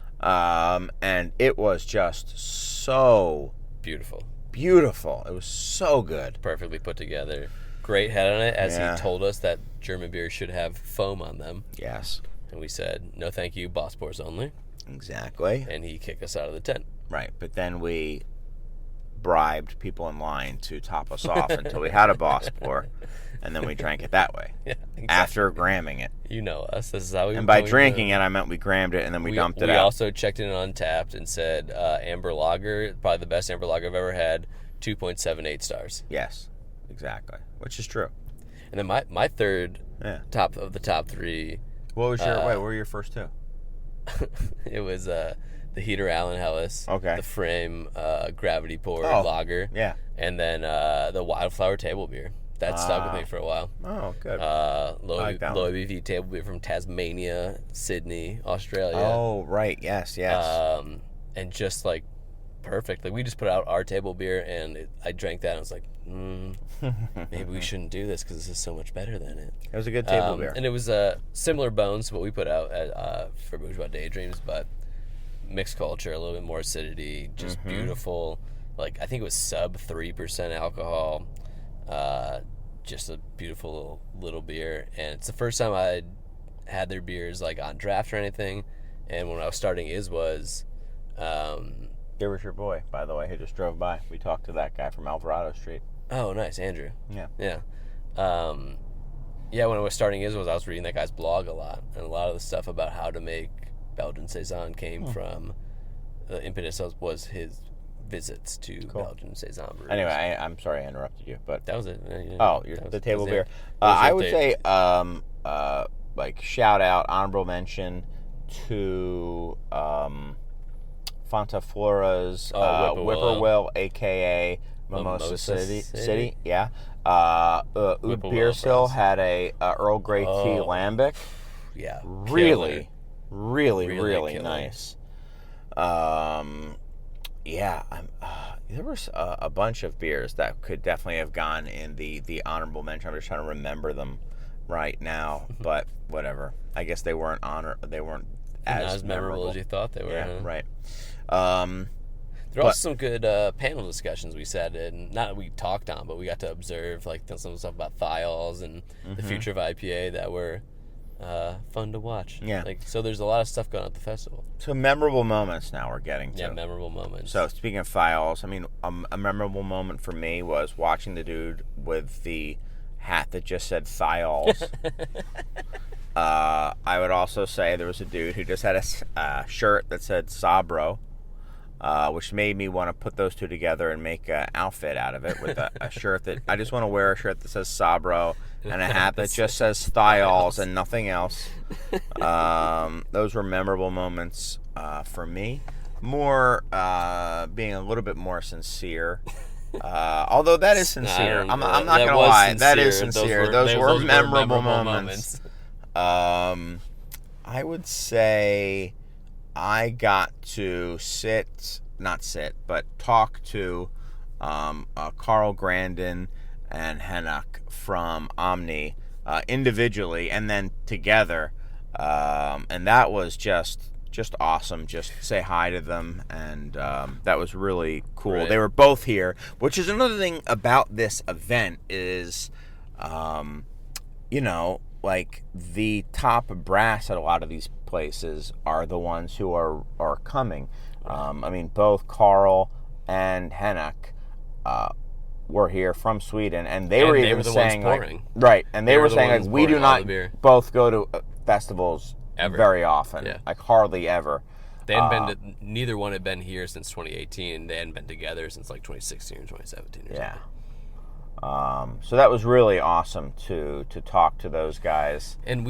And it was just so
Beautiful.
beautiful. It was so good.
Perfectly put together. Great head on it, as
Yeah.
he told us that German beers should have foam on them.
Yes,
And we said, no thank you, boss pours only.
exactly.
And he kicked us out of the tent.
Right, but then we bribed people in line to top us off until we had a boss pour, and then we drank it that way.
Yeah, exactly.
After gramming it.
You know us. This is how we.
And by drinking it, I meant we grammed it and then we dumped it
We
out.
also checked in on Untappd and said amber lager, probably the best amber lager I've ever had. 2.78 stars.
Yes, exactly, which is true.
And then my third
Yeah.
top of the top three.
What was your what were your first two?
It was the Heater Allen Hellas.
Okay.
The Frame Gravity Poured
Oh,
lager.
Yeah.
And then the Wildflower Table Beer. That stuck with me for a while.
Oh, good.
Low
like that one.
ABV table beer from Tasmania, Sydney, Australia.
Oh, right. Yes.
And just like perfect. Like we just put out our table beer, and I drank that, and I was like, maybe we shouldn't do this because this is so much better than it.
It was a good table beer.
And it was similar bones to what we put out for Bourgeois Daydreams, but mixed culture, a little bit more acidity, just beautiful. Like I think it was sub 3% alcohol. Just a beautiful little beer, and it's the first time I'd had their beers like on draft or anything. And when I was starting was
There was your boy, by the way, who just drove by. We talked to that guy from Alvarado Street.
oh nice, Andrew.
Yeah.
When I was starting was I was reading that guy's blog a lot, and a lot of the stuff about how to make Belgian Saison came from the impetus was his visits to Belgian Saison breweries.
Anyway, I'm sorry I interrupted you, but
that was it.
The table beer.
It.
I would say like shout out, honorable mention to Fanta Flora's Whippoorwill, aka Mimosa City. Yeah. Oud Beersil had a Earl Grey tea lambic.
Yeah.
Really
killer.
nice. There was a bunch of beers that could definitely have gone in the honorable mention. I'm just trying to remember them right now, but whatever. I guess they weren't as
memorable as you thought they were.
Yeah,
huh?
right.
There were also some good panel discussions we sat in. Not that we talked on, but we got to observe like some stuff about thiols and the future of IPA that were fun to watch.
Yeah.
So there's a lot of stuff going on at the festival.
So memorable moments now we're getting to.
Yeah, memorable moments.
So speaking of thiols, I mean, a memorable moment for me was watching the dude with the hat that just said thiols. I would also say there was a dude who just had a shirt that said Sabro, which made me want to put those two together and make an outfit out of it with a shirt that I just want to wear a shirt that says Sabro and a hat that just says thiols and nothing else. Those were memorable moments for me. More being a little bit more sincere. Although that is sincere. I'm not going to lie. That is sincere. Those were memorable moments. I would say I got to talk to Carl Grandin and Hennock from Omni individually and then together, and that was just awesome. Just say hi to them, and that was really cool.
Right.
They were both here, which is another thing about this event is, like the top brass at a lot of these places are the ones who are coming. I mean, both Carl and Hennock were here from Sweden, and they were even saying, like, right, and they were saying, like, we do not both go to festivals very often, like hardly ever.
They hadn't been neither one had been here since 2018. They hadn't been together since like 2016 or 2017 or something.
So that was really awesome to talk to those guys.
And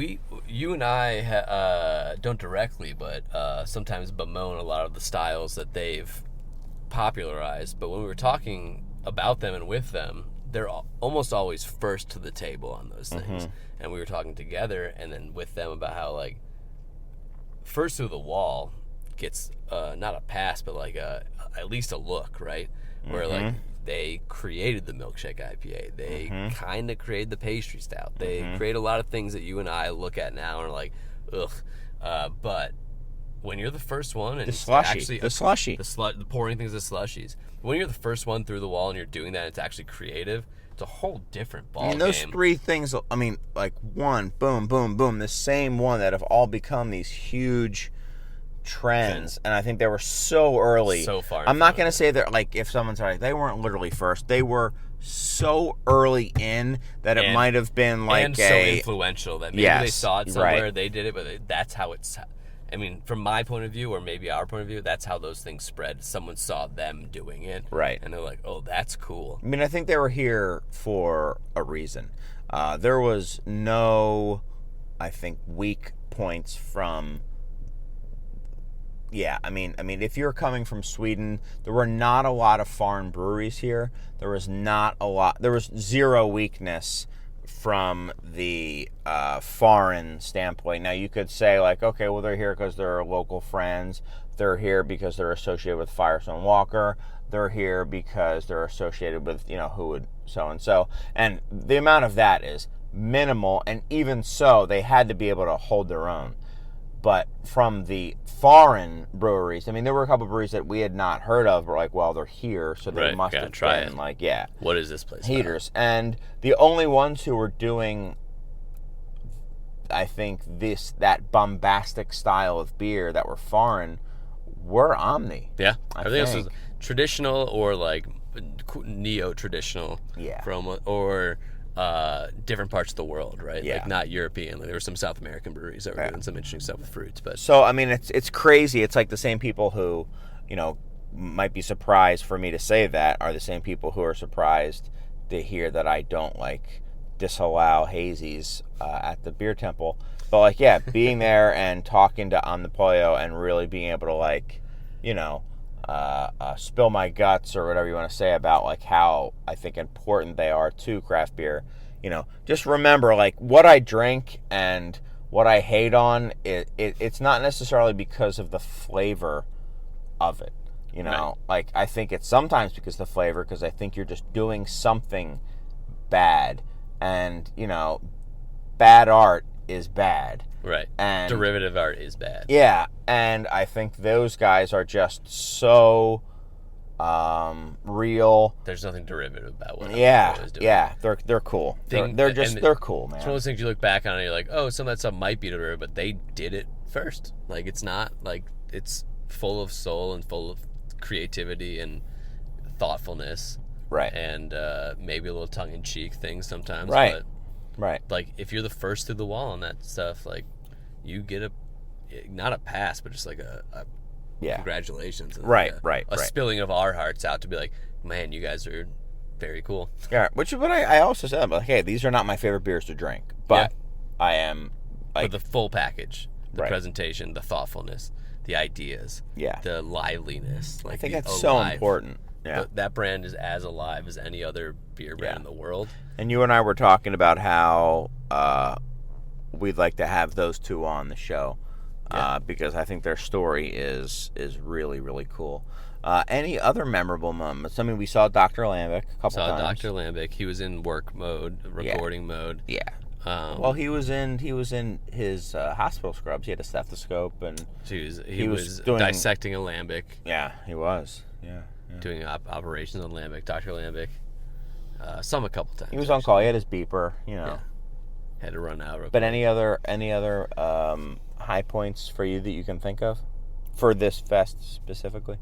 you and I don't directly, but sometimes bemoan a lot of the styles that they've popularized. But when we were talking about them and with them, they're almost always first to the table on those things. And we were talking together and then with them about how, like, first through the wall gets not a pass, but like at least a look, right? Where like they created the milkshake IPA, they kind of created the pastry stout, they create a lot of things that you and I look at now and are like, ugh. But when you're the first one, and
The slushy.
actually the pouring things as slushies, when you're the first one through the wall and you're doing that, it's actually creative. It's a whole different ball game.
Those three things, I mean, like one, boom, boom, boom, the same one that have all become these huge trends. And I think they were so early.
So far.
I'm not going to say that, like, if someone's like, they weren't literally first. They were so early in that it might have been like
and so influential that maybe they saw it somewhere,
right.
they did it, but that's how it's. I mean, from my point of view, or maybe our point of view, that's how those things spread. Someone saw them doing it.
Right.
And they're like, oh, that's cool.
I mean, I think they were here for a reason. There was no, I think, weak points from... Yeah, I mean, if you're coming from Sweden, there were not a lot of foreign breweries here. There was zero weakness from the foreign standpoint. Now, you could say, like, okay, well, they're here because they're local friends. They're here because they're associated with Firestone Walker. They're here because they're associated with, who would so-and-so. And the amount of that is minimal, and even so, they had to be able to hold their own. But from the foreign breweries, I mean, there were a couple of breweries that we had not heard of. We're like, well, they're here, so they must have been like,
what is this place?
Heaters. And the only ones who were doing, I think, that bombastic style of beer that were foreign were Omni.
Yeah, everything else was traditional or like neo-traditional.
Yeah.
Or different parts of the world, right?
Yeah.
Like not European. Like there were some South American breweries that were doing some interesting stuff with fruits. But
so I mean, it's crazy. It's like the same people who, might be surprised for me to say that are the same people who are surprised to hear that I don't disallow hazies at the beer temple. But like, yeah, being there and talking to On the Pollo and really being able to spill my guts or whatever you want to say about like how I think important they are to craft beer. Just remember, like, what I drink and what I hate on it's not necessarily because of the flavor of it.
Right.
Like, I think it's sometimes because of the flavor, because I think you're just doing something bad, and bad art is bad.
Right.
And
derivative art is bad.
Yeah, and I think those guys are just so real.
There's nothing derivative about what
Yeah,
is doing.
yeah, they're cool. They're cool, man.
It's one of those things you look back on and you're like, oh, some of that stuff might be derivative, but they did it first. Like, it's not like it's full of soul and full of creativity and thoughtfulness.
Right.
And maybe a little tongue-in-cheek things sometimes.
Right.
But
right.
like, if you're the first through the wall on that stuff, like, you get not a pass, but just like a congratulations. And
right,
like
right.
A spilling of our hearts out to be like, man, you guys are very cool.
Yeah, which is what I also said. Like, hey, these are not my favorite beers to drink, but I am like...
But the full package, the
Right.
presentation, the thoughtfulness, the ideas, the liveliness. Like,
I think that's so important. Yeah.
That brand is as alive as any other beer brand in the world.
And you and I were talking about how we'd like to have those two on the show because I think their story is really, really cool. Any other memorable moments? I mean, we saw Dr. Lambic a couple times.
Saw Dr. Lambic. He was in work mode, recording mode.
Yeah. Well, he was in his hospital scrubs. He had a stethoscope, and
he was dissecting a lambic.
Yeah, he was. Yeah.
Doing operations on lambic, Dr. Lambic. A couple times.
He was on call. He had his beeper.
Had to run out.
But any other high points for you that you can think of for this fest specifically?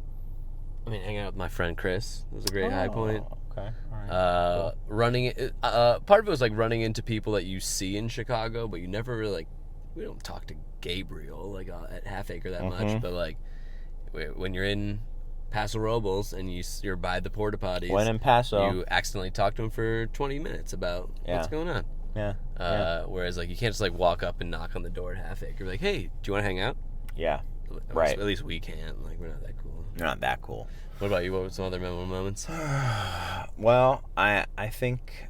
I mean, hanging out with my friend Chris was a great high point.
Okay. All right.
Cool. Part of it was like running into people that you see in Chicago, but you never really we don't talk to Gabriel at Half Acre that much, but like when you're in Paso Robles and you're by the porta potties,
when in Paso,
you accidentally talk to him for 20 minutes about what's going on.
Yeah.
Whereas like you can't just walk up and knock on the door at Half Acre, like, hey, do you want to hang out?
Yeah. Right.
At least we can't. Like, we're not that cool.
You're not that cool.
What about you? What were some other memorable moments?
Well, I think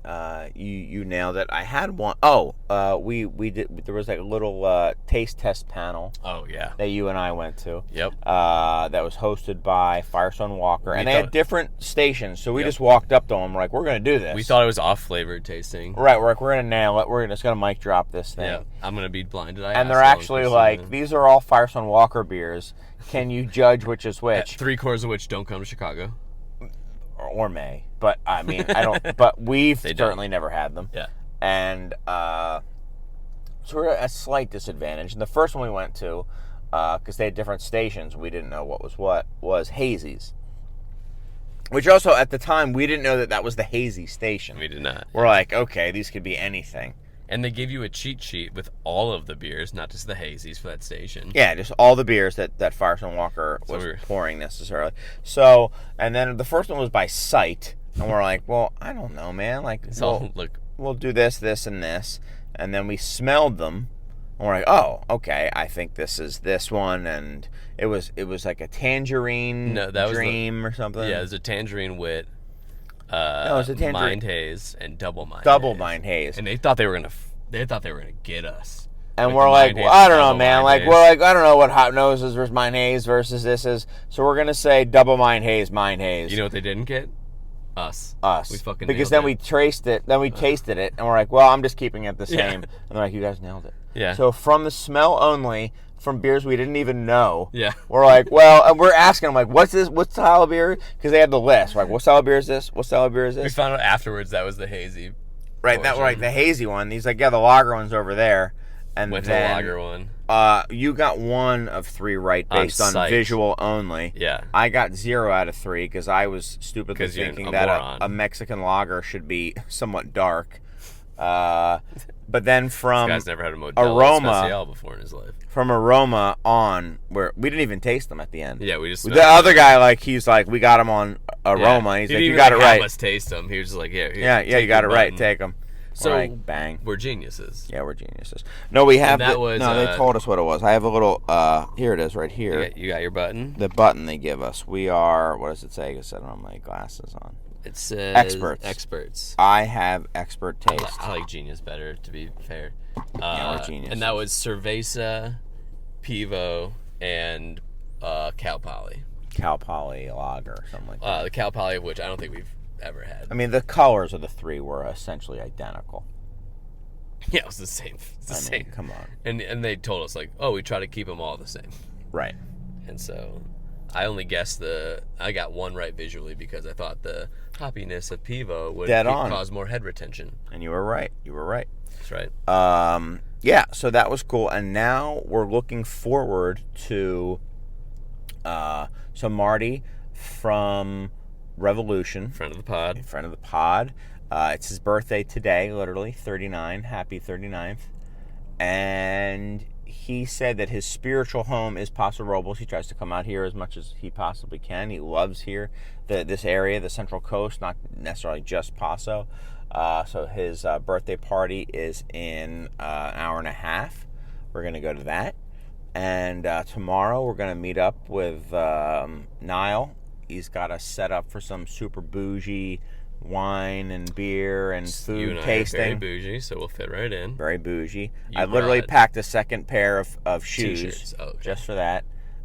you nailed it. I had one. Oh, we did. There was like a little taste test panel.
Oh yeah.
That you and I went to.
Yep.
That was hosted by Firestone Walker, and they had different stations. So we
Yep.
just walked up to them. We're like, we're gonna do this.
We thought it was off-flavored tasting.
Right. We're like, we're gonna nail it. We're just gonna mic drop this thing.
Yeah. I'm gonna be blinded.
And they're actually like, these are all Firestone Walker beers. Can you judge which is which?
3/4 of which don't come to Chicago.
Or may, but I mean, I don't. But we've
They
certainly never had them.
Yeah.
And so we're at a slight disadvantage. And the first one we went to, because they had different stations, we didn't know what, was Hazy's. Which also, at the time, we didn't know that was the Hazy station.
We did not.
We're like, okay, these could be anything.
And they gave you a cheat sheet with all of the beers, not just the hazies for that station.
Yeah, just all the beers that Firestone Walker was pouring necessarily. So, and then the first one was by sight. And we're like, well, I don't know, man. Like, we'll do this, this, and this. And then we smelled them. And we're like, oh, okay, I think this is this one. And it was like a tangerine dream or something.
Yeah, it was a tangerine wit.
No, it was a tangerine.
Mind haze and double mind.
Mind haze.
And they thought they were gonna get us.
And we're like, well, I don't know, man. Like, we're like, I don't know what hot noses versus mind haze versus this is. So we're gonna say double mind haze.
You know what they didn't get? Us.
We
fucking
because
nailed
then we traced it, then we tasted it, and we're like, well, I'm just keeping it the same.
Yeah.
And they're like, you guys nailed it.
Yeah.
So from the smell only, from beers we didn't even know.
Yeah.
We're like, well, and we're asking them, like, what's this? What style of beer? Because they had the list. We're like, what style of beer is this? What style of beer is this?
We found out afterwards that was the hazy.
Right, that was like the hazy one. He's like, yeah, the lager one's over there. And
went
then,
to the lager one.
You got 1 of 3 right based on visual only.
Yeah.
I got 0 out of 3 because I was stupidly thinking that a Mexican lager should be somewhat dark. But then from
this guy's never had a Modelo Especial before in his life.
From aroma on, where we didn't even taste them at the end.
Yeah, we just
the other guy, he's like, we got him on aroma.
Yeah.
He's like, you got it right.
Let's taste them. He was just like,
yeah, you got it right. Take them.
So
like, bang,
we're geniuses.
Yeah, we're geniuses. No, we have.
They
told us what it was. I have a little. Here it is, right here.
You got your button.
The button they give us. We are. What does it say? I guess I don't have my glasses on.
It says experts.
I have expert taste.
I like genius better, to be fair.
Yeah, we're geniuses.
And that was Cerveza, Pivo, and Cal Poly.
Cal Poly lager, something like that.
The Cal Poly, of which I don't think we've ever had.
I mean, the colors of the 3 were essentially identical.
Yeah, it was the same. It's the same.
Come on.
And they told us, like, oh, we try to keep them all the same.
Right.
And so I only guessed I got 1 right visually because I thought the hoppiness of Pivo would cause more head retention.
And you were right.
That's right.
Yeah, so that was cool. And now we're looking forward to so Marty from Revolution.
Friend of the pod.
It's his birthday today, literally, 39. Happy 39th. And he said that his spiritual home is Paso Robles. He tries to come out here as much as he possibly can. He loves here, this area, the Central Coast, not necessarily just Paso. So his birthday party is in an hour and a half. We're going to go to that. And tomorrow we're going to meet up with Niall. He's got us set up for some super bougie wine and beer and food
you and
tasting.
I are very bougie, so we'll fit right in.
Very bougie. I literally packed a second pair of shoes
T-shirts. Oh, okay.
just for that.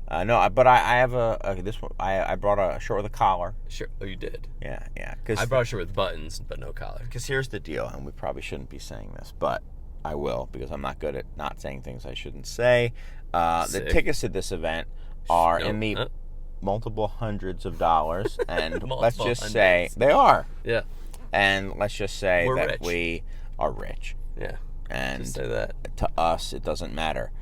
But I have this one. I brought a shirt with a collar.
Sure. Oh, you did?
Yeah.
I brought a shirt with buttons, but no collar.
Because here's the deal, and we probably shouldn't be saying this, but I will because I'm not good at not saying things I shouldn't say. The tickets to this event are in the multiple hundreds of dollars, and let's just say they are.
Yeah.
And let's just say
We're
that
rich.
We are rich.
Yeah.
And
just say that.
To us, it doesn't matter.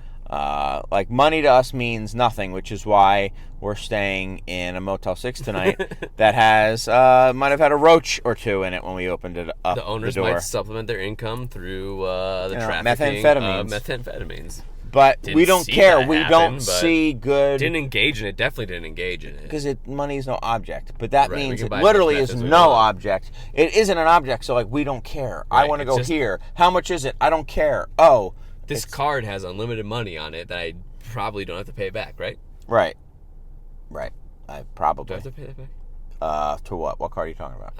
Money to us means nothing, which is why we're staying in a Motel 6 tonight that has might have had a roach or 2 in it when we opened it up.
The owners
the door.
might supplement their income through the trafficking
methamphetamines.
of methamphetamines.
But we don't care. We don't see good.
Didn't engage in it. Definitely didn't engage in it.
Because money is no object. But that means it
buy
literally
as
is
much as we
no
want.
object. It isn't an object, so we don't care.
Right,
I want to go
just,
here. How much is it? I don't care. Oh.
This card has unlimited money on it that I probably don't have to pay back, right?
Right. I
Do
probably.
I have to pay that back?
To what? What card are you talking about?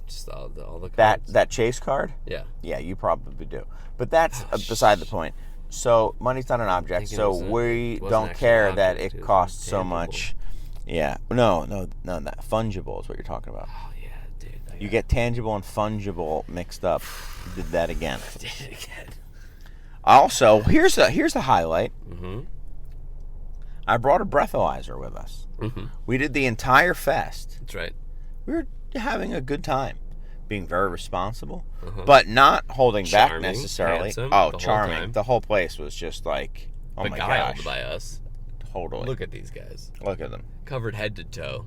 Just all the
That
cards.
that chase card?
Yeah.
Yeah, you probably do. But that's beside the point. So money's not an object,
Thinking
so
it wasn't
don't
actually
care
an
that
object,
it
it was
costs so
intangible.
much. Yeah. No, that fungible is what you're talking about.
Oh yeah, dude.
You get tangible and fungible mixed up. You did that again.
did it again.
Also, here's a highlight.
Mm-hmm.
I brought a breathalyzer with us.
Mm-hmm.
We did the entire fest.
That's right.
We were having a good time, being very responsible,
Uh-huh.
but not holding back
Charming,
necessarily.
handsome,
Oh,
the whole
charming!
time.
The whole place was just like, oh my
Beguiled
gosh,
by us.
totally.
Look at these guys.
Look at them.
Covered head to toe.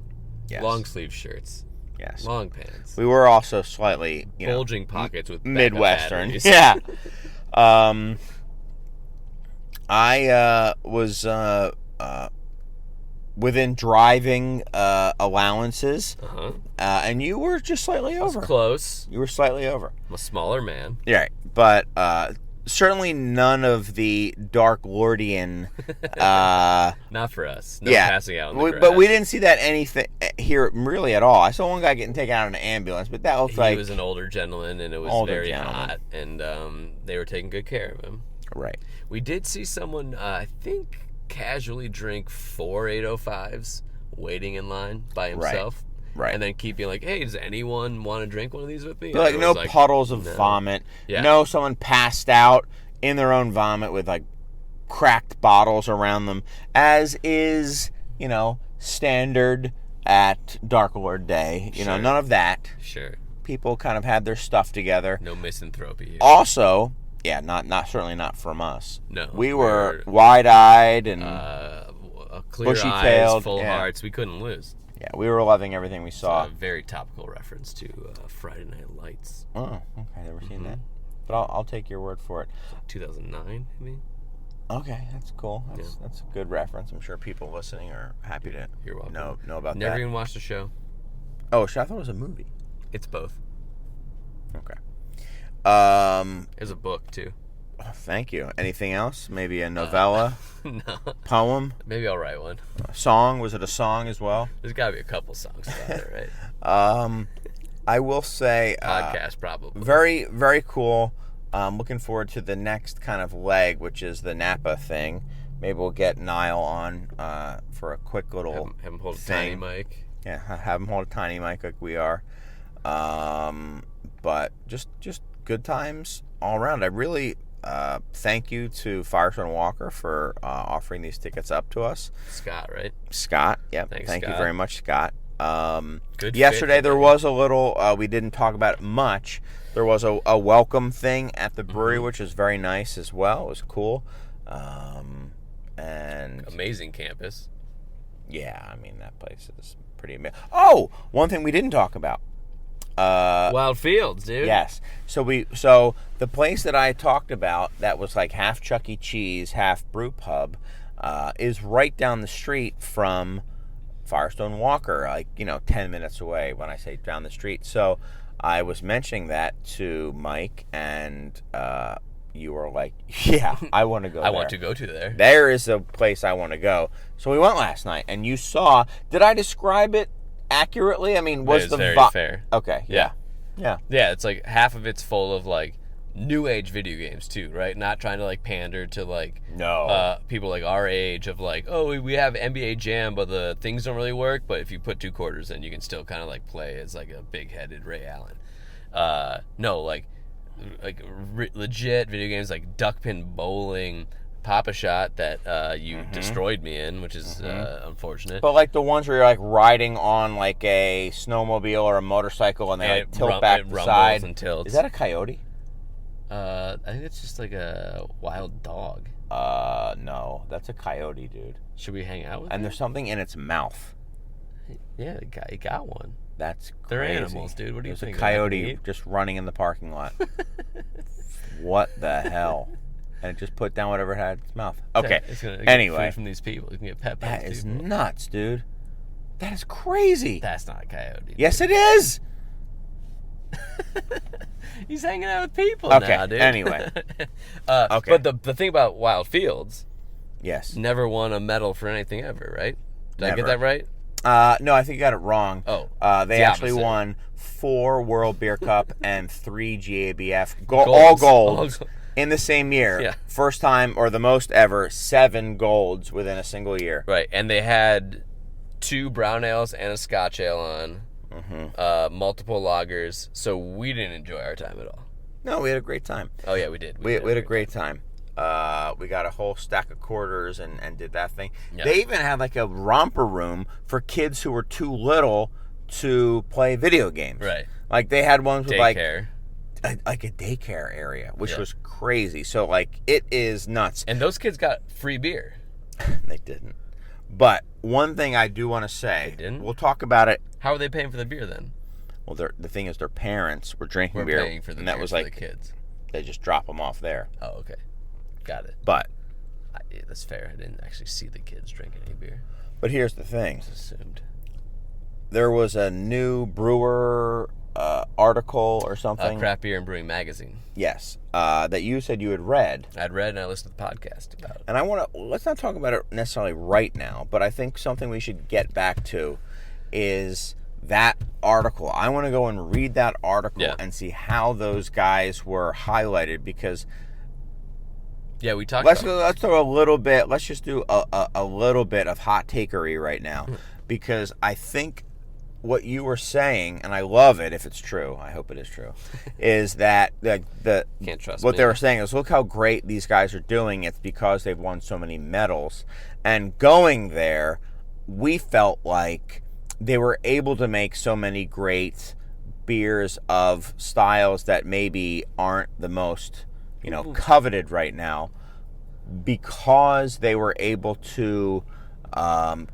Yes.
Long sleeve shirts.
Yes.
Long pants.
We were also slightly,
Bulging pockets with backup
Midwestern.
batteries.
Yeah. I was within driving allowances,
Uh-huh.
and you were just slightly
I was
over.
close.
You were slightly over.
I'm a smaller man.
Yeah, but certainly none of the Dark Lordian.
Not for us. No
Yeah,
passing out in the grass.
but we didn't see that anything here really at all. I saw one guy getting taken out in an ambulance, but that looked
He
like
was an older gentleman, and it was
Older
very
gentleman.
hot, and they were taking good care of him.
right.
We did see someone, I think, casually drink 4 805s waiting in line by himself.
Right.
And then keep being like, hey, does anyone want to drink one of these with me?
But like
And
no
everyone's
puddles of
no.
vomit.
Yeah.
No, someone passed out in their own vomit with like cracked bottles around them, as is standard at Dark Lord Day.
Sure.
None of that.
Sure.
People kind of had their stuff together.
No misanthropy here.
Also, yeah, not certainly not from us.
No.
We were wide-eyed and
clear
bushy-tailed,
eyes, full
yeah.
hearts. We couldn't lose.
yeah, we were loving everything we saw.
A very topical reference to Friday Night Lights.
Oh, okay, never seen
Mm-hmm.
that. But I'll take your word for it.
2009, maybe?
Okay, that's cool. That's a good reference. I'm sure people listening are happy to
You're welcome.
know about
Never
that.
even watched the show.
Oh, shit, I thought it was a movie.
It's both.
Okay.
There's a book, too.
Oh, thank you. Anything else? Maybe a novella,
No.
poem,
Maybe I'll write one.
a song? Was it a song as well?
There's got to be a couple songs about it, right?
I will say
Podcast, probably.
very, very cool. Looking forward to the next kind of leg, which is the Napa thing. Maybe we'll get Niall on for a quick little
Have him hold a
thing.
tiny mic.
Yeah, have him hold a tiny mic like we are. But just good times all around. I really thank you to Firestone Walker for offering these tickets up to us.
Scott, right?
Scott, yep.
Thanks,
Thank you
Scott.
very much, Scott.
Good
Yesterday
fit
there
today.
was a little, we didn't talk about it much. There was a welcome thing at the brewery, which was very nice as well. It was cool. And
Amazing campus.
yeah, I mean, that place is pretty amazing. Oh, one thing we didn't talk about.
Wild Fields, dude.
Yes. So the place that I talked about that was like half Chuck E. Cheese, half brew pub, is right down the street from Firestone Walker, like 10 minutes away when I say down the street. So I was mentioning that to Mike, and you were like, yeah, I want to go
I want to go to there.
There is a place I want to go. So we went last night, and you saw, did I describe it accurately? I mean, was
It's
the
very fair.
Okay, yeah.
Yeah, it's like half of it's full of like new age video games too, right? Not trying to like pander to like people like our age of like, oh, we have NBA Jam, but the things don't really work. But if you put 2 quarters in, you can still kind of like play as like a big-headed Ray Allen. No, like legit video games like Duckpin Bowling, Papa Shot that you destroyed me in, which is unfortunate.
But like the ones where you're like riding on like a snowmobile or a motorcycle and they
And
like
it
tilt back
it
the
rumbles
side.
and tilts.
Is that a coyote?
I think it's just like a wild dog.
No, that's a coyote, dude.
Should we hang out with
And
it?
there's something in its mouth.
Yeah, it got one.
That's
They're
crazy.
animals, dude. What do you
There's
think?
a coyote just running in the parking lot. What the hell? And it just put down whatever it had in its mouth. Okay.
It's gonna get
Anyway,
food from these people. You can get pet by
that
these
is
people.
nuts, dude. That is crazy.
That's not a coyote.
Yes, it is.
He's hanging out with people
Okay,
now, dude.
anyway.
Okay. But the thing about Wild Fields,
Yes.
never won a medal for anything ever, right? Did I
Never.
get that right?
No, I think you got it wrong.
Oh,
they
the
actually
opposite.
won 4 World Beer Cup and 3 GABF,
Golds.
all gold
All gold.
in the same year.
Yeah.
First time, or the most ever, 7 golds within a single year.
Right, and they had 2 brown ales and a Scotch ale on, multiple lagers, so we didn't enjoy our time at all.
No, we had a great time.
Oh, yeah, we did.
We had a great time. We got a whole stack of quarters and did that thing.
Yeah.
They even had like a romper room for kids who were too little to play video games.
Right.
Like they had ones with
Daycare.
like a daycare area, which
Yeah.
was crazy. So like it is nuts.
And those kids got free beer.
They didn't. But one thing I do want to say,
They didn't?
we'll talk about it.
How are they paying for the beer then?
Well, the thing is, their parents were drinking
We're
beer,
paying for the
and
beer
that was
for
like
the kids.
they just drop them off there.
Oh, okay. Got it.
But
That's fair. I didn't actually see the kids drink any beer.
here's the thing.
Just assumed.
There was a new brewer article or something.
Craft Beer and Brewing Magazine.
Yes, that you said you had read.
I'd read and I listened to the podcast about it.
And I want to, let's not talk about it necessarily right now, but I think something we should get back to is that article. I want to go and read that article and see how those guys were highlighted, because
Yeah, we talked
let's throw a little bit, let's just do a little bit of hot takery right now, because I think what you were saying, and I love it if it's true, I hope it is true, is that the
Can't trust
what
me.
they were saying is, look how great these guys are doing. It's because they've won so many medals. And going there, we felt like they were able to make so many great beers of styles that maybe aren't the most, coveted right now, because they were able to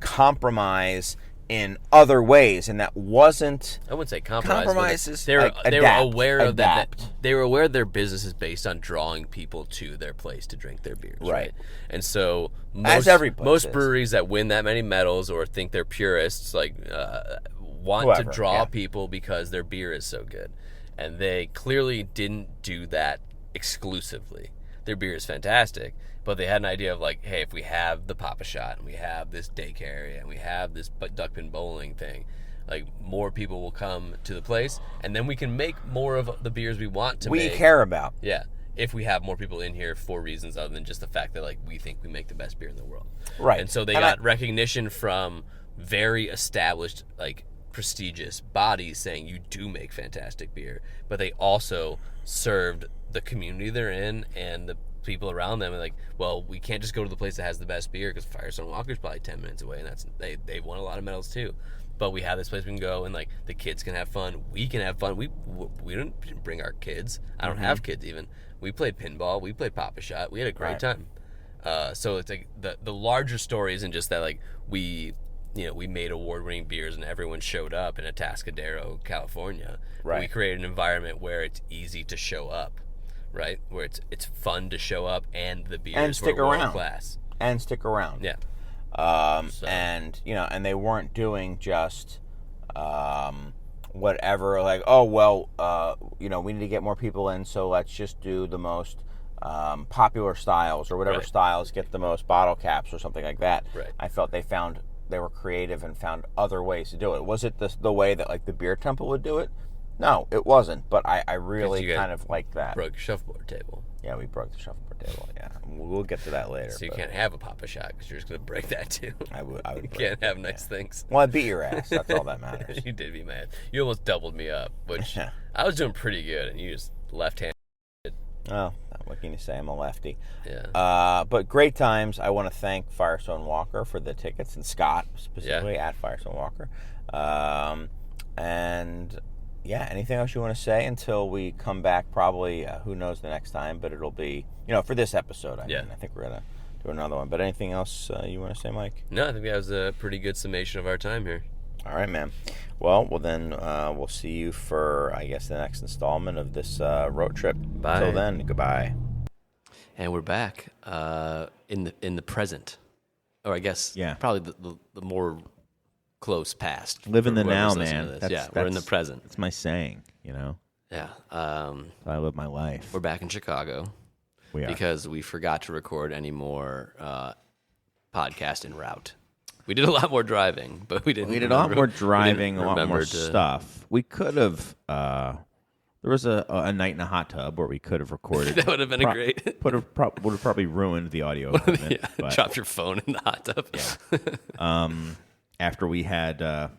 compromise in other ways, and that wasn't.
I wouldn't say compromise.
Compromises,
They were
like,
they
adapt,
were aware of that.
adapt.
They were aware their business is based on drawing people to their place to drink their beers.
Right.
And so
As every place
most
is.
breweries that win that many medals or think they're purists want
Whoever,
to draw
yeah.
people because their beer is so good, and they clearly didn't do that exclusively. Their beer is fantastic, but they had an idea of like, hey, if we have the Papa Shot and we have this daycare area and we have this duckpin bowling thing, like more people will come to the place, and then we can make more of the beers we want to make.
We care about.
Yeah, if we have more people in here for reasons other than just the fact that like we think we make the best beer in the world.
Right.
And so they
And
got recognition from very established, like prestigious bodies saying you do make fantastic beer, but they also served the community they're in and the people around them, and like, well, we can't just go to the place that has the best beer because Firestone Walker's probably 10 minutes away, and that's they've won a lot of medals too. But we have this place we can go, and like the kids can have fun. We can have fun. We didn't bring our kids. I don't have kids even. We played pinball. We played Papa Shot. We had a great time. So it's like the larger story isn't just that like we made award-winning beers and everyone showed up in Atascadero, California.
Right.
We created an environment where it's easy to show up, right? Where it's fun to show up, and the beers
And stick
were world
around.
class.
And stick around.
Yeah.
And and they weren't doing just whatever, like, oh well, we need to get more people in, so let's just do the most popular styles or whatever
Right.
styles get the most bottle caps or something like that.
Right.
I felt they were creative and found other ways to do it. Was it the way that like the Beer Temple would do it? No, it wasn't. But I really
you guys
kind of liked that.
Broke your shuffleboard table.
Yeah, we broke the shuffleboard table. Yeah, we'll get to that later.
So you
but
can't have a Papa Shot because you're just going to break that too.
I would.
You
break
can't
it,
have nice
yeah.
things.
Well, I beat your ass. That's all that matters.
You did be mad. You almost doubled me up, which
Yeah.
I was doing pretty good, and you just left-handed.
Oh, what can you say? I'm a lefty.
Yeah.
But great times. I want to thank Firestone Walker for the tickets, and Scott specifically at Firestone Walker. And yeah, anything else you want to say until we come back? Probably, who knows the next time, but it'll be, for this episode. I mean, I think we're going to do another one. But anything else you want to say, Mike?
No, I think that was a pretty good summation of our time here.
All right, man. Well, then we'll see you for, I guess, the next installment of this road trip.
Bye.
Until then, goodbye.
And we're back in the present, or I guess probably the more close past.
Live in
for
the now,
whoever's listening
man.
to this. We're in the present.
That's my saying,
Yeah.
I live my life.
We're back in Chicago.
We are.
Because we forgot to record any more podcast en route. We did a lot more driving, but we didn't.
We did a lot more driving, a lot more
to...
stuff. We could have. There was a night in a hot tub where we could have recorded.
That would have been great.
would have probably ruined the audio equipment.
Yeah, dropped your phone in the hot tub.
Yeah. After we had,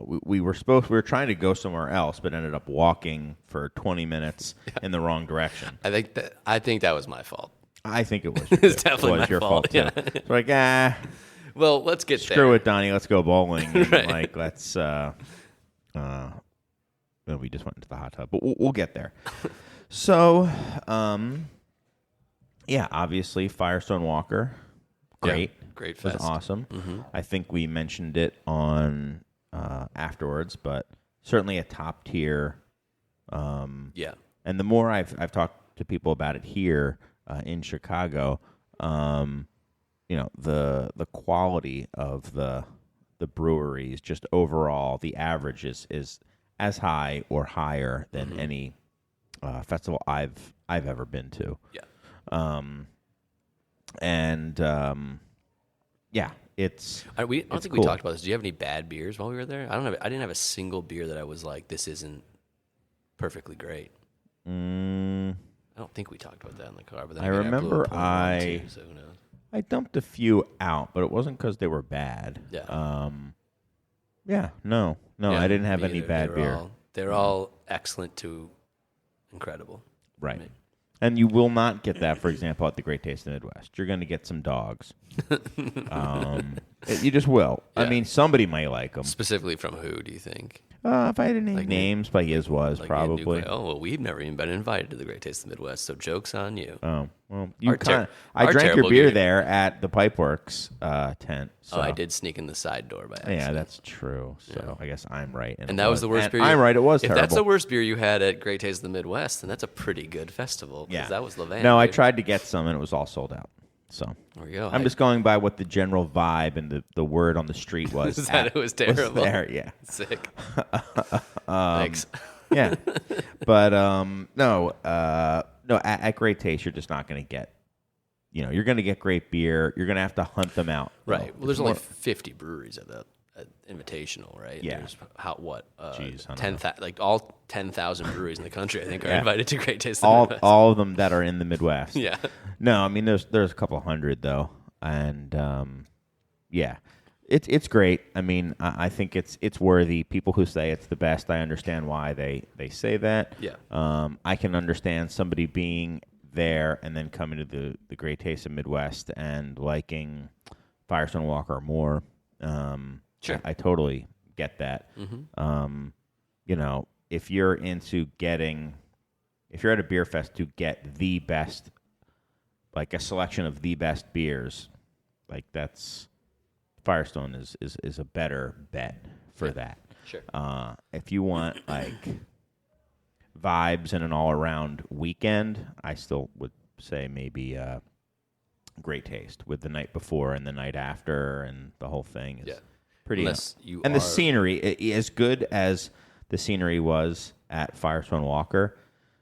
we were trying to go somewhere else, but ended up walking for 20 minutes in the wrong direction.
I think that was my fault.
I think it was.
It's definitely my
your fault too.
Yeah.
It's like,
well, let's get there.
Screw it, Donnie. Let's go bowling. And
Right.
let's. We just went into the hot tub, but we'll get there. So, obviously Firestone Walker, great,
great
was
fest.
awesome.
Mm-hmm.
I think we mentioned it on afterwards, but certainly a top tier. And the more I've talked to people about it here in Chicago, the quality of the breweries, just overall, the average is as high or higher than any festival I've ever been to.
Yeah.
It's.
I don't think
cool.
we talked about this. Do you have any bad beers while we were there? I didn't have a single beer that I was like, this isn't perfectly great. I don't think we talked about that in the car. But then
I
blew a
remember
point on too, so who knows?
I dumped a few out, but it wasn't because they were bad.
Yeah.
No, I didn't have any bad beer.
They're all excellent to incredible.
Right. And you will not get that, for example, at the Great Taste of the Midwest. You're going to get some dogs. You just will.
Yeah.
I mean, somebody might like them.
Specifically from who, do you think?
If I had to name names, by his was
like
probably.
We've never even been invited to the Great Taste of the Midwest, so joke's on you.
Oh, well,
Our
I drank your
terrible
beer
beer.
there at the Pipeworks tent. So.
Oh, I did sneak in the side door by accident.
Yeah, that's true. So I guess I'm right.
And that was the worst beer.
I'm right. It was
if
terrible.
that's the worst beer you had at Great Taste of the Midwest, then that's a pretty good festival.
Yeah,
that was Levan.
No, I
dude.
tried to get some, and it was all sold out. So
there you go.
I'm just going by what the general vibe and the word on the street was.
Is that it was terrible?
Was there, yeah.
Sick. Thanks.
Yeah, but no. At Great Taste, you're just not going to get. You're going to get great beer. You're going to have to hunt them out.
Right. Well, there's only 50 breweries at the Invitational, right?
Yeah.
There's 10,000 breweries in the country, I think, are invited to Great Taste of the Midwest.
All of them that are in the Midwest.
Yeah.
No, I mean there's a couple hundred though, and it's great. I mean I think it's worthy. People who say it's the best, I understand why they say that.
Yeah.
I can understand somebody being there and then coming to the Great Taste of Midwest and liking Firestone Walker more.
Sure.
I totally get that.
Mm-hmm.
If you're at a beer fest to get the best, like a selection of the best beers, like that's Firestone is a better bet for that.
Sure.
If you want like vibes and an all around weekend, I still would say maybe Great Taste with the night before and the night after and the whole thing is pretty. The scenery, as good as the scenery was at Firestone Walker,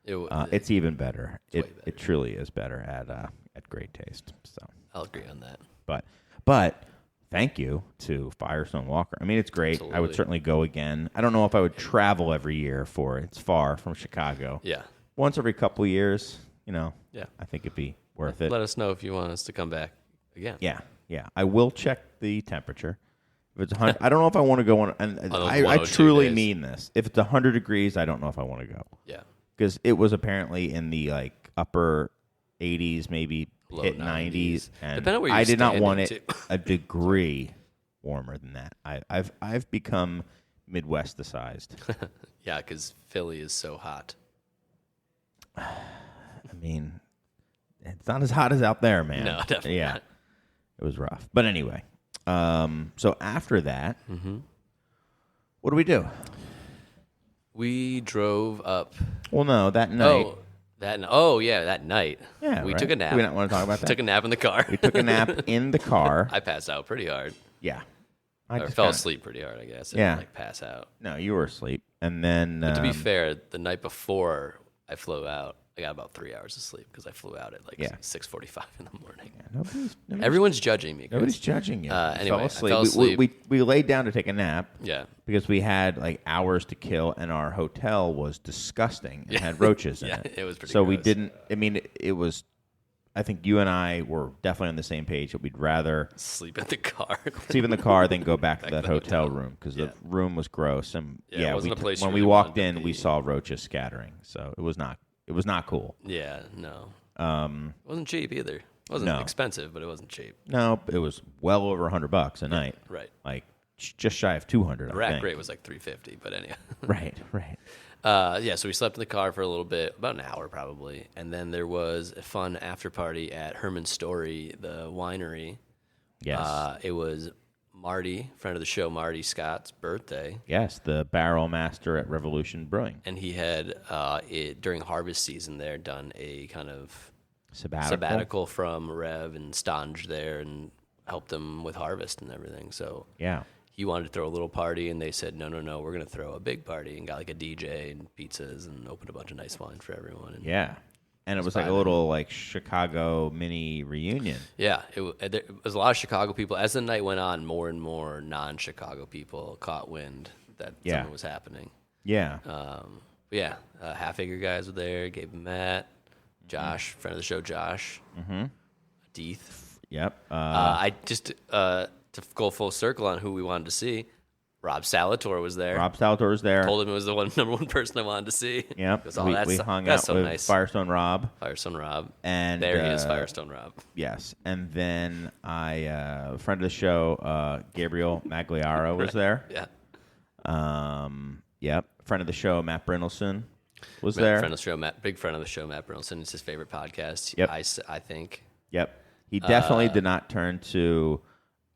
it's even better. It truly is better at Great Taste. So
I'll agree on that.
But thank you to Firestone Walker. I mean, it's great.
Absolutely.
I would certainly go again. I don't know if I would travel every year for it. It's far from Chicago.
Yeah.
Once every couple of years,
Yeah.
I think it'd be worth it.
Let us know if you want us to come back again.
Yeah. I will check the temperature. If it's 100, I don't know if I want to go on. And I truly mean this. If it's 100 degrees, I don't know if I want to go.
Yeah.
Because it was apparently in the like upper 80s, maybe
Low
hit 90s, and
Depending on where you're
I did not want
standing,
it a degree warmer than that. I've become Midwesticized.
Yeah, because Philly is so hot.
I mean, it's not as hot as out there, man.
No, definitely
Yeah,
not.
it was rough. But anyway, so after that, what do we do?
We drove up.
Well, no, that night.
That night.
Yeah,
we
right?
took a nap.
Do we not want to talk about that?
Took a nap in the car.
We took a nap in the car.
I passed out pretty hard.
Yeah.
I
just
fell
kinda-
asleep pretty hard, I guess. I
Yeah.
didn't, pass out.
No, you were asleep. And then...
But to be fair, the night before, I flew out. I got about 3 hours of sleep because I flew out at like 6:45 in the morning.
Yeah,
Everyone's judging me. Chris.
Nobody's judging you.
Anyway,
I
fell asleep.
We laid down to take a nap.
Yeah.
Because we had like hours to kill, and our hotel was disgusting and had roaches in it.
It was pretty
So
gross.
we didn't. I mean, it was. I think you and I were definitely on the same page that we'd rather
sleep in the car.
sleep in the car than go back to
to
that
the
hotel
hotel.
room because the room was gross. And
it wasn't a place
when
you
we
really
walked
wanted to
in, we
be.
saw roaches scattering. So it was not cool.
Yeah, no. It wasn't cheap either. It wasn't expensive, but it wasn't cheap.
No, it was well over $100 a night.
Right.
Like just shy of 200.
The rack rate was like $350, but anyhow.
Right.
So we slept in the car for a little bit, about an hour probably, and then there was a fun after party at Herman's Story, the winery.
Yes.
It was Marty, friend of the show, Marty Scott's birthday.
Yes, the barrel master at Revolution Brewing.
And he had, during harvest season there, done a kind of
Sabbatical
from Rev and Stange there and helped them with harvest and everything. So
yeah.
he wanted to throw a little party, and they said, no, we're going to throw a big party, and got like a DJ and pizzas and opened a bunch of nice wine for everyone. And
Yeah. And it was like a little like Chicago mini reunion.
yeah, there was a lot of Chicago people. As the night went on, more and more non-Chicago people caught wind that something was happening.
Yeah.
Half Acre guys were there, Gabe and Matt, Josh, friend of the show, Josh, Deeth.
Yep.
I just, to go full circle on who we wanted to see, Rob Salator was there.
Rob Salator was there.
Told him it was the number one person I wanted to see.
Yep.
Goes, oh,
we hung
that's
out
so
with
nice.
Firestone Rob.
Firestone Rob.
And
there he is, Firestone Rob.
Yes. And then friend of the show, Gabriel Magliaro was there.
Yeah.
Yep. Friend of the show, Matt Brynelson was there.
Friend of the show, big friend of the show, Matt Brynelson. It's his favorite podcast.
Yep.
I think.
Yep. He definitely did not turn to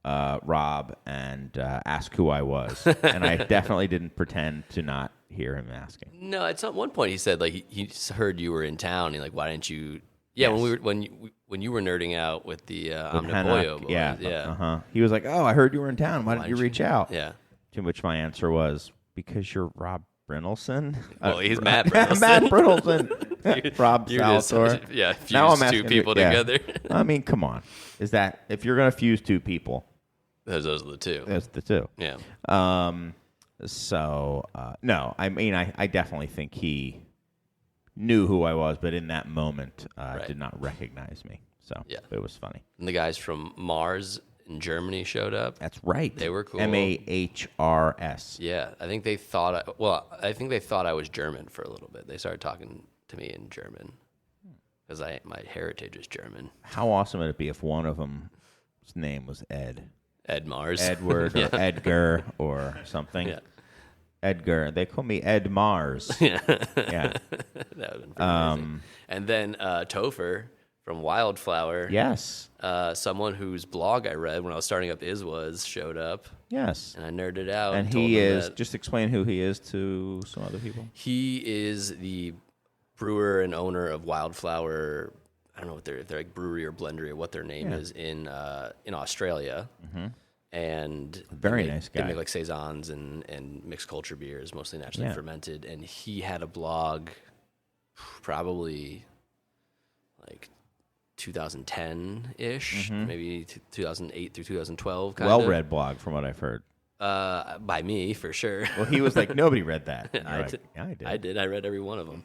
Rob and ask who I was. And I definitely didn't pretend to not hear him asking.
No, at one point he said like he heard you were in town. And like, why didn't you? Yeah,
Yes.
when you were nerding out with the
With
Omniboyo
Hanok,
boys.
yeah. Uh-huh. He was like, "Oh, I heard you were in town. Why didn't you reach out?"
Yeah.
To which my answer was, "Because you're Rob Brynelson."
Well, he's Matt Brynelson.
Matt Brynelson. Rob
You're just-
Salator.
yeah,
Now I'm
fuse two
asking
people
you- yeah.
together.
I mean, come on. Is that if you're going to fuse two people,
Those are the two.
that's the two.
Yeah.
No, I mean, I definitely think he knew who I was, but in that moment, did not recognize me. So
Yeah.
it was funny.
And the guys from Mars in Germany showed up.
That's right.
They were cool.
MAHRS.
Yeah, I think they thought I was German for a little bit. They started talking to me in German because my heritage is German.
How awesome would it be if one of them's name was Ed?
Ed Mars.
Edward or Edgar or something.
Yeah.
Edgar. They call me Ed Mars.
Yeah.
Yeah.
That would have been pretty amazing. And then Topher from Wildflower.
Yes.
Someone whose blog I read when I was starting up showed up.
Yes.
And I nerded out.
And
told
he
them
is,
that
just explain who he is to some other people.
he is the brewer and owner of Wildflower. I don't know what they're like brewery or blendery or what their name is in Australia. Mm-hmm. And
Very nice guy.
They make like saisons and mixed culture beers, mostly naturally fermented. And he had a blog, probably like 2010-ish, maybe 2008 through 2012.
Well-read blog, from what I've heard.
By me for sure.
Well, he was like, nobody read that. And you're
I
like,
did.
Yeah, I did.
I did. I read every one of them.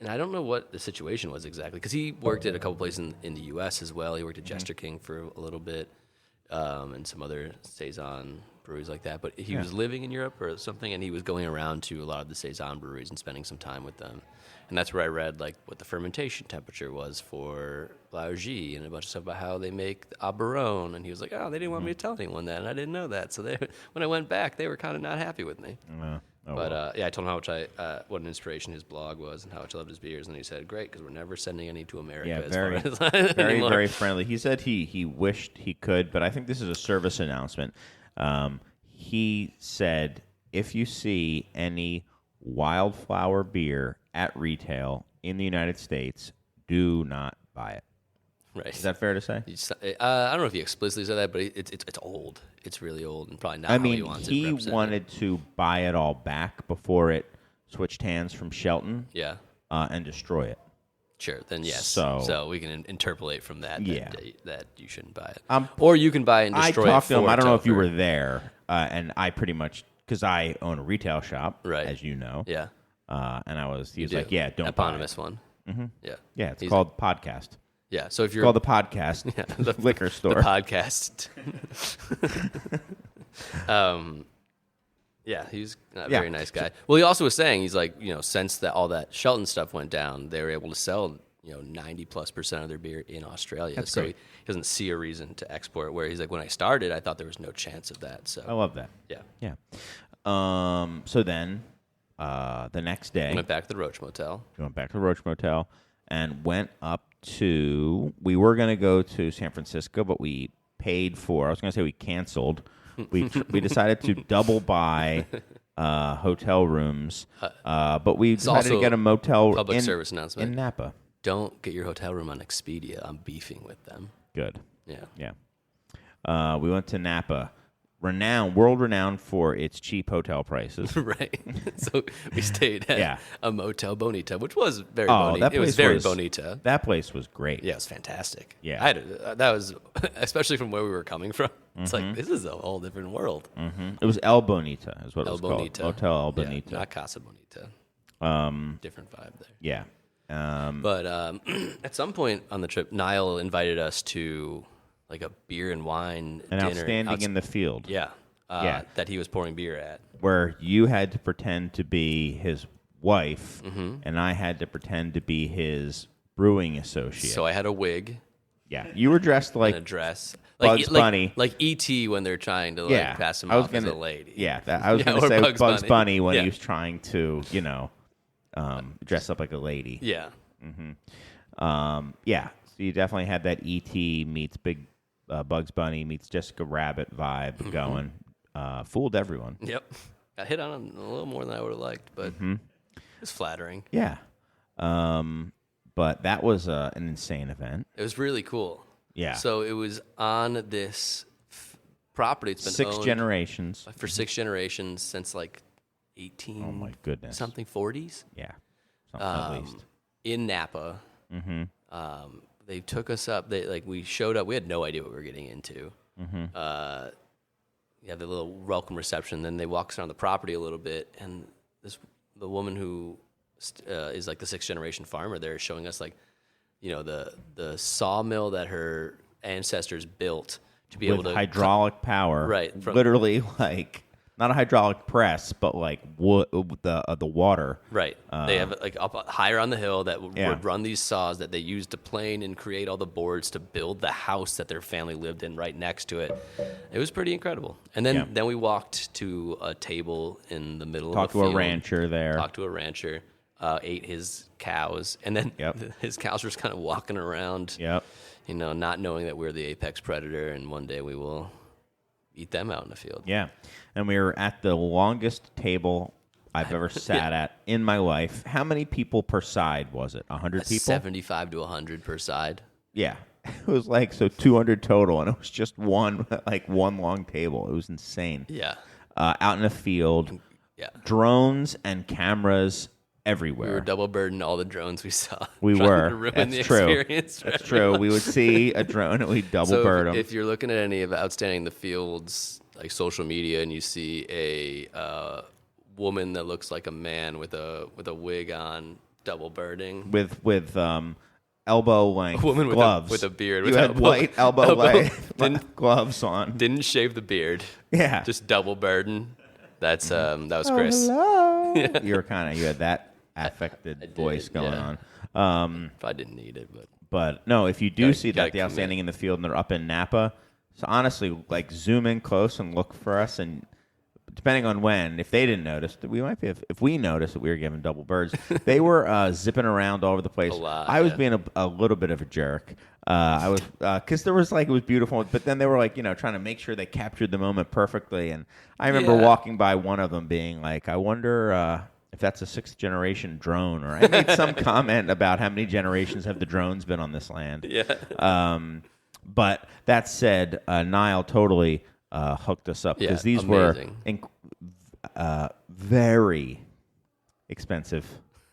And I don't know what the situation was exactly, because he worked at a couple places in the U.S. as well. He worked at Jester King for a little bit, and some other saison breweries like that. But he was living in Europe or something, and he was going around to a lot of the saison breweries and spending some time with them. And that's where I read like what the fermentation temperature was for Blaugie and a bunch of stuff about how they make the Aberone. And he was like, "Oh, they didn't want me to tell anyone that, and I didn't know that." So when I went back, they were kind of not happy with me. I told him how much what an inspiration his blog was and how much I loved his beers, and he said, "Great, because we're never sending any to America."
Yeah,
as
very,
far as
very,
anymore.
very friendly. He said he wished he could, but I think this is a service announcement. He said, if you see any Wildflower beer at retail in the United States, do not buy it.
Right.
Is that fair to say?
I don't know if he explicitly said that, but it's old. It's really old and probably not
I
how he
mean,
wants
he
it represented.
wanted to buy it all back before it switched hands from Shelton
Yeah.
and destroy it.
Sure. Then yes.
So
we can interpolate from that that you shouldn't buy it. Or you can buy it and
I
destroy it.
talked to him.
for
I don't know if you
Topher.
were there, and I pretty much because I own a retail shop,
Right.
as you know.
Yeah.
And he was
Do.
like, "Yeah, don't
eponymous
buy it."
one. Mm-hmm. Yeah.
Yeah, it's called Podcast.
Yeah. So if you're
Called the Podcast Liquor Store.
the podcast. Yeah, he's a very nice guy. Well, he also was saying he's like, since that all that Shelton stuff went down, they were able to sell 90+% of their beer in Australia.
That's
so
great.
he doesn't see a reason to export. Where he's like, when I started, I thought there was no chance of that. So
I love that.
yeah.
So then, the next day,
Went back to the Roach Motel.
we went back to the Roach Motel and went up to. We were going to go to San Francisco, but we paid for. I was going to say we canceled. We decided to double buy hotel rooms, but we decided to
also
get a motel
public
in,
service announcement.
in Napa.
Don't get your hotel room on Expedia. I'm beefing with them.
Good.
Yeah.
Yeah. We went to Napa, world renowned for its cheap hotel prices.
Right. So we stayed at a Motel Bonita, which was very bonita.
That
It was
place
very
was-
bonita.
That place was great.
Yeah, it was fantastic.
Yeah.
That was, especially from where we were coming from. It's like, this is a whole different world.
It was El Bonita, is what it
El
was
Bonita.
called. Hotel El
Yeah,
Bonita.
not Casa Bonita. Different vibe there.
Yeah.
But at some point on the trip, Niall invited us to like a beer and wine
An
dinner.
outstanding in the field.
Yeah.
Yeah.
That he was pouring beer at.
Where you had to pretend to be his wife,
Mm-hmm.
and I had to pretend to be his brewing associate.
So I had a wig
yeah, you were dressed like
and a dress.
Bugs Bunny.
Like E.T. when they're trying to
yeah,
pass him
I was
off as
gonna,
a lady.
Yeah, I was
Yeah,
going to
or
say
Bugs
Bugs
Bunny.
Bunny when
Yeah.
he was trying to, dress up like a lady.
Yeah.
Yeah, so you definitely had that E.T. meets Big Bugs Bunny meets Jessica Rabbit vibe going. Fooled everyone.
Yep. Got hit on a little more than I would have liked, but it's flattering.
Yeah. But that was an insane event.
It was really cool.
Yeah.
So it was on this property. It's been
Six
owned
generations.
for 6 generations since like 18.
Oh, my goodness.
Something 40s.
Yeah. Something at least.
In Napa. They took us up. We showed up. We had no idea what we were getting into. The little welcome reception. Then they walked us around the property a little bit, and the woman who is like the 6th generation farmer there is showing us the sawmill that her ancestors built to be able
With
to
hydraulic power.
Right,
Literally, like, not a hydraulic press, but like wood, the water.
Right. They have up higher on the hill that would
Yeah.
run these saws that they used to plane and create all the boards to build the house that their family lived in right next to it. It was pretty incredible. And then we walked to a table in the middle
Talked
of the
to
field.
a rancher there.
Talked to a rancher. Ate his cows. And then his cows were just kind of walking around,
Yep.
not knowing that we're the apex predator, and one day we will eat them out in the field.
Yeah. And we were at the longest table I've ever sat at in my life. How many people per side was it? 100 people?
75 to 100 per side.
Yeah. It was 200 total, and it was just one long table. It was insane.
Yeah.
Out in a field.
Yeah.
Drones and cameras everywhere.
We were double burdened all the drones we saw.
We
trying
were.
to ruin
That's
the
true.
experience for
That's true. We would see a drone and we'd double
So
bird them.
if you're looking at any of Outstanding in the Fields, like social media, and you see a woman that looks like a man with a wig on, double birding.
with elbow length
A woman with
gloves.
with a beard.
You
with
had white elbow length
Didn't,
gloves on.
didn't shave the beard.
Yeah.
Just double burden. That's that was Chris.
Hello. You had that affected voice going
yeah.
on.
I didn't need it, but
But no, if you do
Gotta-
see
gotta
that the
commit.
Outstanding in the Field and they're up in Napa, so honestly, zoom in close and look for us, and depending on when, if they didn't notice, we might be. If we noticed that we were giving double birds, they were zipping around all over the place.
A lot,
I was
yeah.
being a little bit of a jerk. I was because there was it was beautiful, but then they were trying to make sure they captured the moment perfectly. And I remember
Yeah.
walking by one of them, being like, "I wonder if that's a 6th generation drone." Or I made some comment about how many generations have the drones been on this land.
yeah.
But that said, Niall totally hooked us up because
Yeah,
these were
amazing.
very expensive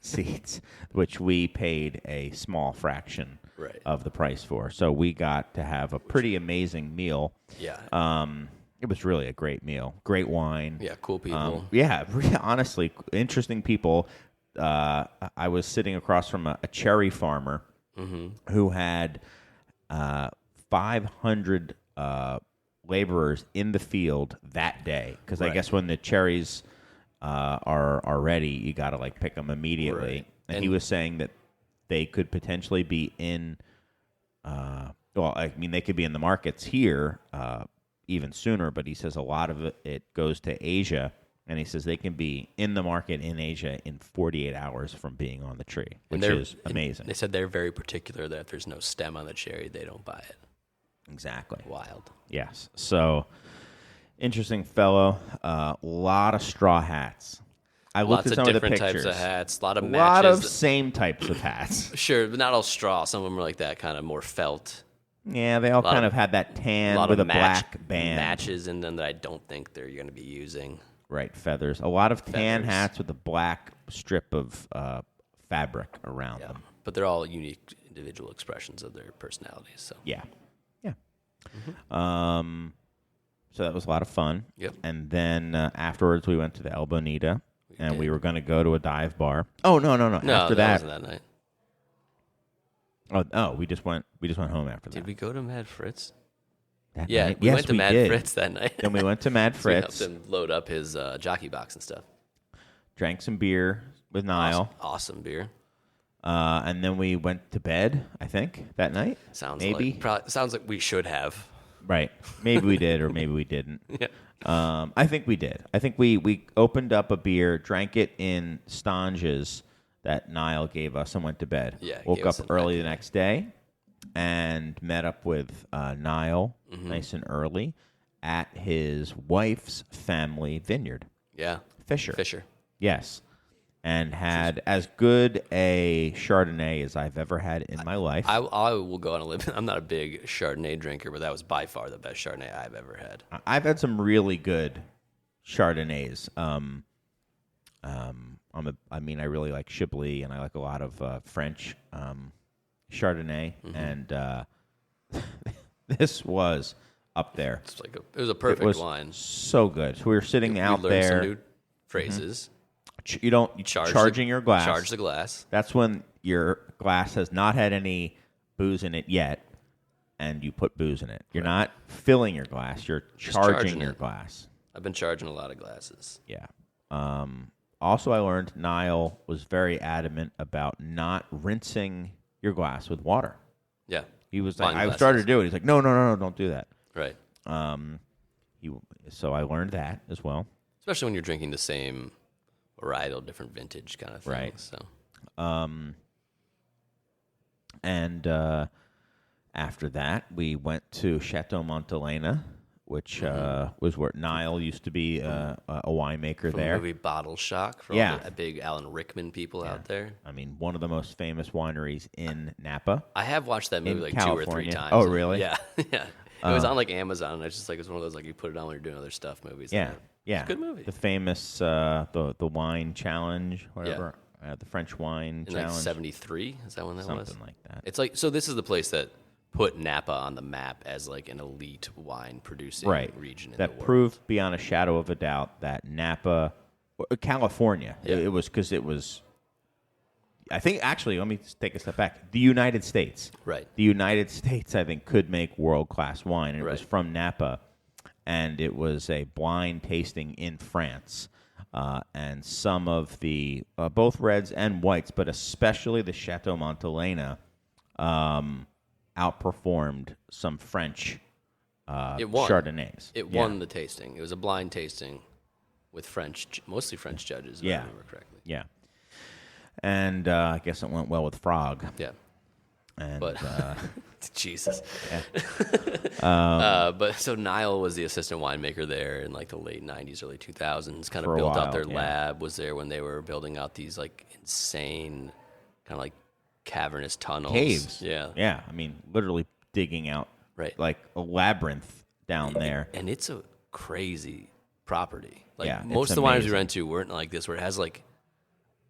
seats, which we paid a small fraction of the price for. So we got to have a pretty amazing meal.
Yeah.
It was really a great meal. Great wine.
Yeah, cool people.
Honestly, interesting people. I was sitting across from a cherry farmer who had 500 laborers in the field that day. Because I guess when the cherries are ready, you got to like pick them immediately.
Right.
And he was saying that they could potentially be in. They could be in the markets here even sooner. But he says a lot of it goes to Asia, and he says they can be in the market in Asia in 48 hours from being on the tree, which is amazing.
They said they're very particular that if there's no stem on the cherry, they don't buy it.
Exactly.
Wild.
Yes. So, interesting fellow. A lot of straw hats. I looked at some of the pictures.
Lots of different types of hats. A lot of matches.
A lot of same types of hats.
Sure, but not all straw. Some of them are like that kind of more felt.
Yeah, they all kind of had that tan with a black band.
Matches in them that I don't think they're going to be using.
Right, feathers. A lot of tan hats with a black strip of fabric around them.
But they're all unique individual expressions of their personalities. So
yeah. So that was a lot of fun.
Yep.
And then afterwards, we went to the El Bonita, and we were going to go to a dive bar. Oh no! After that
wasn't that night.
Oh, we just went home after that.
Did we go to Mad Fritz?
That
Yeah,
night?
we went to Mad
did.
Fritz that night.
Then we went to Mad
So we
Fritz.
helped him load up his jockey box and stuff.
Drank some beer with Niall.
Awesome beer.
And then we went to bed, I think, that night.
Sounds like we should have.
Right. Maybe we did or maybe we didn't.
Yeah.
I think we did. I think we opened up a beer, drank it in stanges that Niall gave us, and went to bed.
Yeah.
Woke up early the next day and met up with Niall nice and early at his wife's family vineyard.
Yeah.
Fisher. Yes. And had as good a Chardonnay as I've ever had in my life.
I will go on a limb. I'm not a big Chardonnay drinker, but that was by far the best Chardonnay I've ever had.
I've had some really good Chardonnays. I really like Chablis, and I like a lot of French Chardonnay, and this was up there.
It was a perfect wine.
So good. So we were sitting out
learned
there.
Some new phrases.
Charging your glass.
Charge the glass.
That's when your glass has not had any booze in it yet, and you put booze in it. You're not filling your glass. You're charging your glass.
I've been charging a lot of glasses.
Yeah. Also, I learned Niall was very adamant about not rinsing your glass with water.
Yeah.
He was like, I started to do it. He's like, no, don't do that.
Right.
So I learned that as well.
Especially when you're drinking the same varietal, different vintage kind of thing.
Right.
So.
And after that, we went to Chateau Montelena, which was where Niall used to be a winemaker
From
there.
The movie Bottle Shock for all the big Alan Rickman people out there.
I mean, one of the most famous wineries in Napa.
I have watched that movie like
California.
2 or 3 times.
Oh, really?
Yeah. Yeah. It was on like Amazon, and it's just like it's one of those like you put it on when you're doing other stuff movies.
Yeah.
It's a good movie.
The famous the wine challenge, whatever. The French wine
in
challenge.
Like 73? Is that when that was?
Something like that.
It's like, so this is the place that put Napa on the map as like an elite wine producing region in the world.
That proved beyond a shadow of a doubt that Napa, California, it was because it was, I think, actually, let me take a step back. The United States.
Right.
The United States, I think, could make world-class wine. And it was from Napa, and it was a blind tasting in France. And some of the, both reds and whites, but especially the Chateau Montelena, outperformed some French Chardonnays.
It won the tasting. It was a blind tasting with mostly French judges, if I remember correctly.
Yeah. And I guess it went well with Frog.
Yeah.
And,
but Jesus. But so Niall was the assistant winemaker there in like the late 90s, early 2000s, kind of built out their lab, was there when they were building out these like insane kind of like cavernous tunnels.
Caves.
Yeah.
Yeah. I mean, literally digging out like a labyrinth down there.
And it's a crazy property. Like
yeah,
most of the wineries we went to weren't like this, where it has like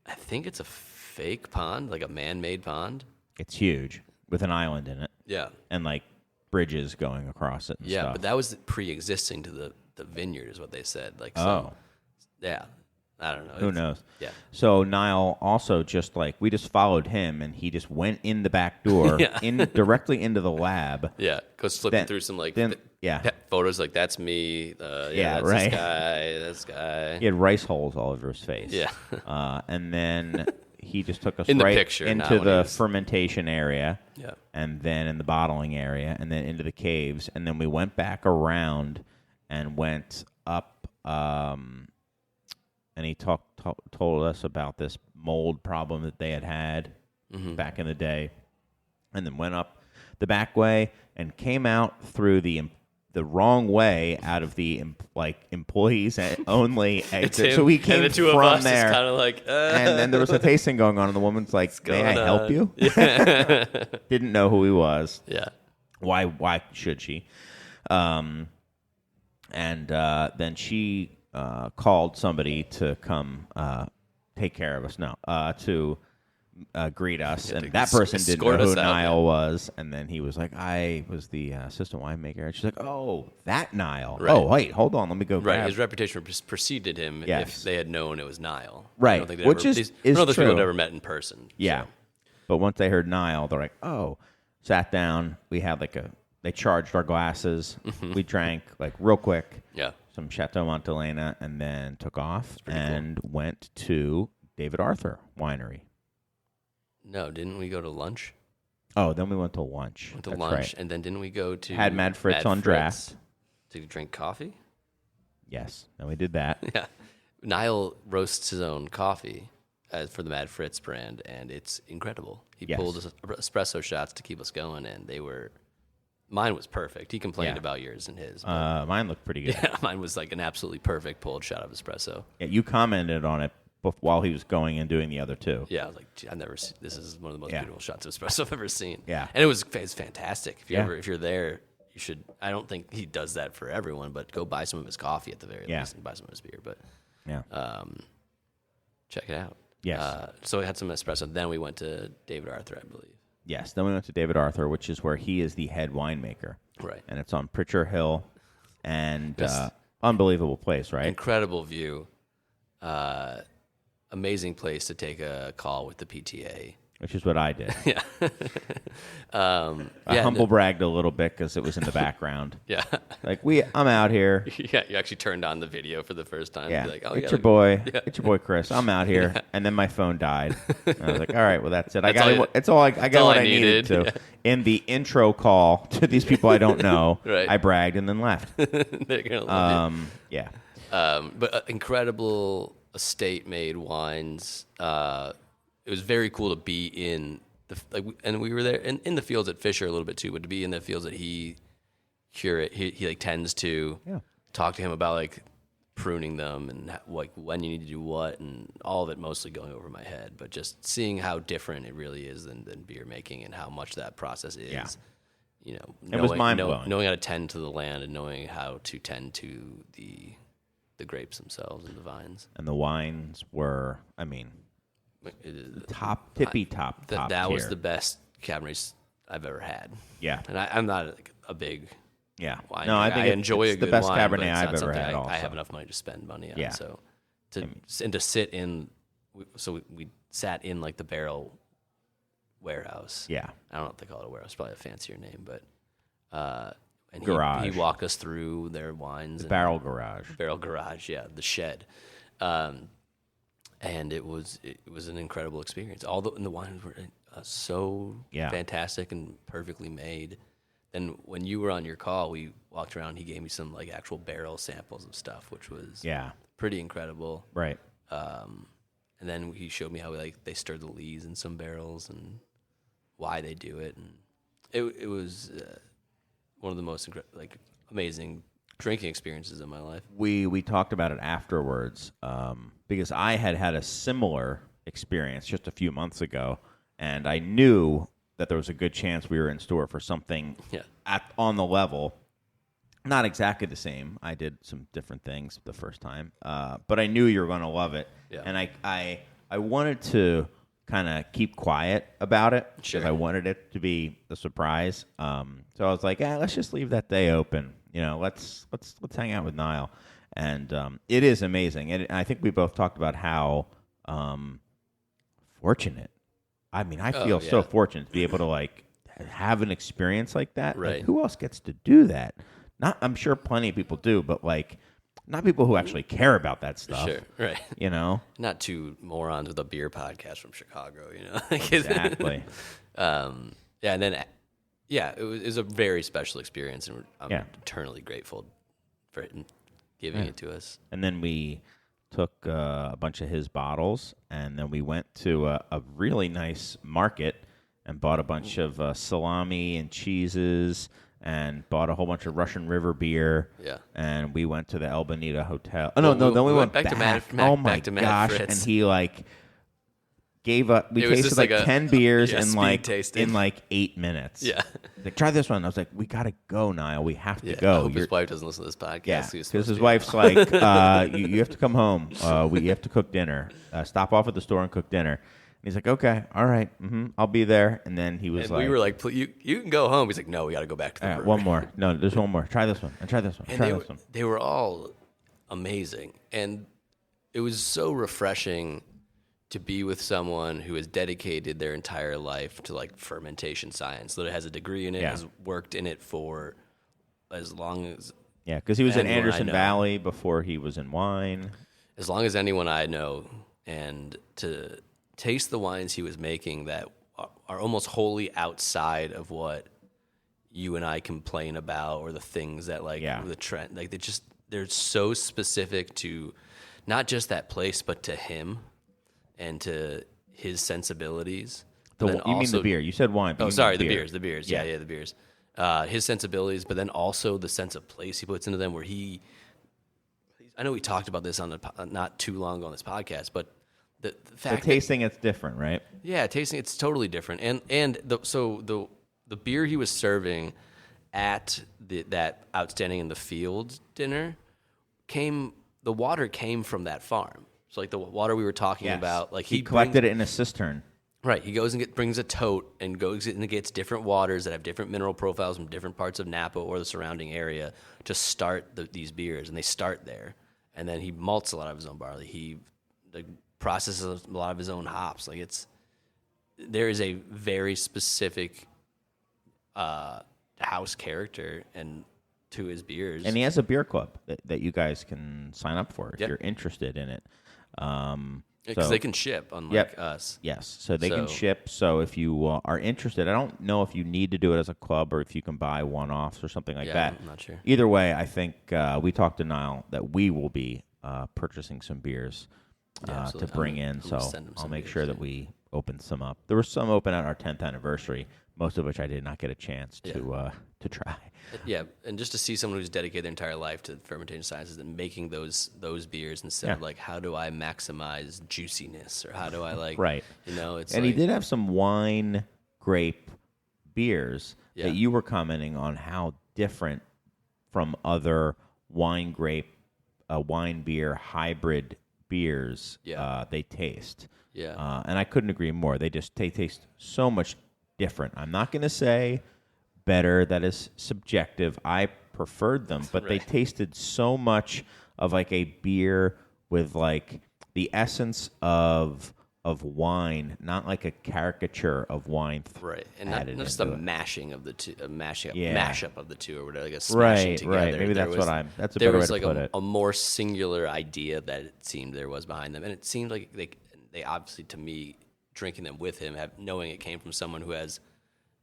I think it's a fake pond, like a man-made pond.
It's huge with an island in it.
Yeah.
And like bridges going across it and
Yeah,
stuff.
but that was pre-existing to the vineyard is what they said. Like,
Oh.
Yeah. I don't know.
Who knows?
Yeah.
So Niall also just like we just followed him and he just went in the back door directly into the lab.
Yeah. Goes flipping through some like photos like that's me. That's
right.
This guy.
He had rice holes all over his face.
Yeah.
And then he just took us
in the
right
picture,
into the fermentation area.
Yeah.
And then in the bottling area and then into the caves. And then we went back around and went up and he told us about this mold problem that they had back in the day, and then went up the back way and came out through the wrong way out of the employees only exit. So we came
and the two
from
of us
there,
kind of like,
and then there was a tasting going on, and the woman's like, "May I help you?"
Yeah.
Didn't know who he was.
Yeah.
Why should she? And then she called somebody to come take care of us. No, to greet us, and that person didn't know who Niall was. And then he was like, "I was the assistant winemaker." And she's like, "Oh, that Niall.
Right.
Oh, wait, hold on, let me go."
Right,
grab.
his reputation preceded him.
Yes.
If they had known it was Niall,
Right,
I don't think
which is
I don't know if those
true.
people had ever met in person.
Yeah,
so.
but once they heard Niall, they're like, "Oh." Sat down. We had they charged our glasses. We drank real quick.
Yeah.
Some Chateau Montelena, and then took off and went to David Arthur Winery.
No, didn't we go to lunch?
Oh, then we went to lunch.
Went to
That's
lunch,
right.
and then didn't we go to
Had Mad Fritz on draft
to drink coffee?
Yes, then we did that.
Yeah. Niall roasts his own coffee for the Mad Fritz brand, and it's incredible. He pulled espresso shots to keep us going, and mine was perfect. He complained about yours and his.
Mine looked pretty good.
Yeah, mine was like an absolutely perfect pulled shot of espresso.
Yeah, you commented on it while he was going and doing the other two.
Yeah, I was like, I've never seen, this is one of the most beautiful shots of espresso I've ever seen.
Yeah.
And it's fantastic. If you're there, you should, I don't think he does that for everyone, but go buy some of his coffee at the very least and buy some of his beer. But check it out.
Yes.
So we had some espresso. Then we went to David Arthur, I believe.
Yes, then we went to David Arthur, which is where he is the head winemaker.
Right.
And it's on Pritchard Hill, and unbelievable place, right?
Incredible view. Amazing place to take a call with the PTA.
Which is what I did.
Yeah.
I humble bragged a little bit because it was in the background.
Yeah.
I'm out here.
Yeah, you actually turned on the video for the first time.
Yeah,
Like,
it's your boy. Yeah. It's your boy Chris. I'm out here, and then my phone died. And I was like, "All right, well that's it. I got what I needed to." Yeah. In the intro call to these people I don't know, I bragged and then left.
They're gonna love you.
Yeah.
But incredible estate-made wines. It was very cool to be in and we were there in the fields at Fisher a little bit too, but to be in the fields that he tends to talk to him about pruning them and when you need to do what, and all of it mostly going over my head, but just seeing how different it really is than beer making and how much that process is.
Yeah.
It
was mind-blowing.
Knowing how to tend to the land and knowing how to tend to the grapes themselves and the vines.
And the wines were, top
that
tier.
was the best Cabernets I've ever had.
Yeah.
And I'm not a big wine.
No, I think
I enjoy
it's
a good
the best
wine,
Cabernet
but it's
I've
not
ever
something
had.
I have enough money to spend money on.
Yeah.
So to sit in, so we sat in the barrel warehouse.
Yeah.
I don't know if they call it a warehouse, probably a fancier name, but and
garage.
He walked us through their wines.
Barrel garage.
Barrel garage, yeah, the shed. And it was an incredible experience. And the wines were so fantastic and perfectly made. Then when you were on your call, we walked around. He gave me some actual barrel samples of stuff, which was pretty incredible.
Right.
And then he showed me how they stir the lees in some barrels and why they do it. And it was one of the most amazing drinking experiences in my life.
We talked about it afterwards because I had a similar experience just a few months ago, and I knew that there was a good chance we were in store for something on the level. Not exactly the same. I did some different things the first time, but I knew you were going to love it.
Yeah.
And I I wanted to kind of keep quiet about it because
Sure.
I wanted it to be a surprise. So I was like, let's just leave that day open. Let's hang out with Niall, and it is amazing. And I think we both talked about how fortunate. I mean, I feel so fortunate to be able to like have an experience like that.
Right.
Like, who else gets to do that? I'm sure plenty of people do, but like not people who actually care about that stuff.
Sure, right.
Not
two morons with a beer podcast from Chicago,
Exactly.
And then, it was a very special experience, and I'm eternally grateful for him giving it to us.
And then we took a bunch of his bottles, and then we went to a really nice market and bought a bunch of salami and cheeses and bought a whole bunch of Russian River beer.
Yeah.
And we went to the El Bonita Hotel. Oh, then we went back.
To
oh, my
back to Matt
gosh.
Fritz.
And he, like, gave up. We
It was
tasted
just
like
like a
10 beers
speed
in
tasting.
8 minutes.
Yeah.
Like, try this one. I was like, we got to go, Niall. We have to
I
go.
hope his wife doesn't listen to this podcast.
Yeah,
He was
because
supposed
his
to.
wife's like, you have to come home. You have to cook dinner. Stop off at the store and cook dinner. And he's like, okay, all right, I'll be there. And then he was
And
like,
we were like, you can go home. He's like, no, we got to go back to the
all right,
brewery.
one more. No, there's one more. Try this one. And try this one.
And
Try this one.
they were all amazing. And it was so refreshing to be with someone who has dedicated their entire life to like fermentation science, that has a degree in it, has worked in it for as long as
because he was in
anyone I
Anderson
know.
Valley before he was in wine.
as long as anyone I know, and to taste the wines he was making that are almost wholly outside of what you and I complain about, or the things that the trend, like they're so specific to not just that place, but to him and to his sensibilities.
You mean the beer? You said wine. But
Oh,
you
sorry,
mean
the beers. Yeah, the beers. His sensibilities, but then also the sense of place he puts into them. Where I know we talked about this on not too long ago on this podcast, but the fact
the tasting, it's different, right?
Yeah, tasting it's totally different. And the beer he was serving at that Outstanding in the Field dinner the water came from that farm. So like the water we were talking about, like
he collected it in a cistern.
Right, he goes and brings a tote and goes and gets different waters that have different mineral profiles from different parts of Napa or the surrounding area to start these beers, and they start there. And then he malts a lot of his own barley. He processes a lot of his own hops. Like there is a very specific house character and to his beers.
And he has a beer club that you guys can sign up for if
Yep.
you're interested in it.
Because they can ship, unlike us.
Yes, so they can ship. So if you are interested, I don't know if you need to do it as a club or if you can buy one-offs or something like that.
I'm not sure.
Either way, I think we talked to Niall that we will be purchasing some beers to bring in. So I'll make sure that we open some up. There were some open at our 10th anniversary, most of which I did not get a chance to try.
Yeah, and just to see someone who's dedicated their entire life to fermentation sciences and making those beers instead of like, how do I maximize juiciness, or how do I
right.
It's
and he did have some wine grape beers that you were commenting on how different from other wine grape, wine beer hybrid beers they taste.
Yeah.
And I couldn't agree more. They taste so much different. I'm not going to say better. That is subjective. I preferred them, but they tasted so much of like a beer with like the essence of wine, not like a caricature of wine.
Right, and not just a mashing of the two, mashup of the two, or whatever, like a
Right,
smashing together.
right. Maybe that's that's a
there
better way
was
to
like
put it.
a more singular idea that it seemed there was behind them, and it seemed like they obviously, to me, drinking them with him, knowing it came from someone who has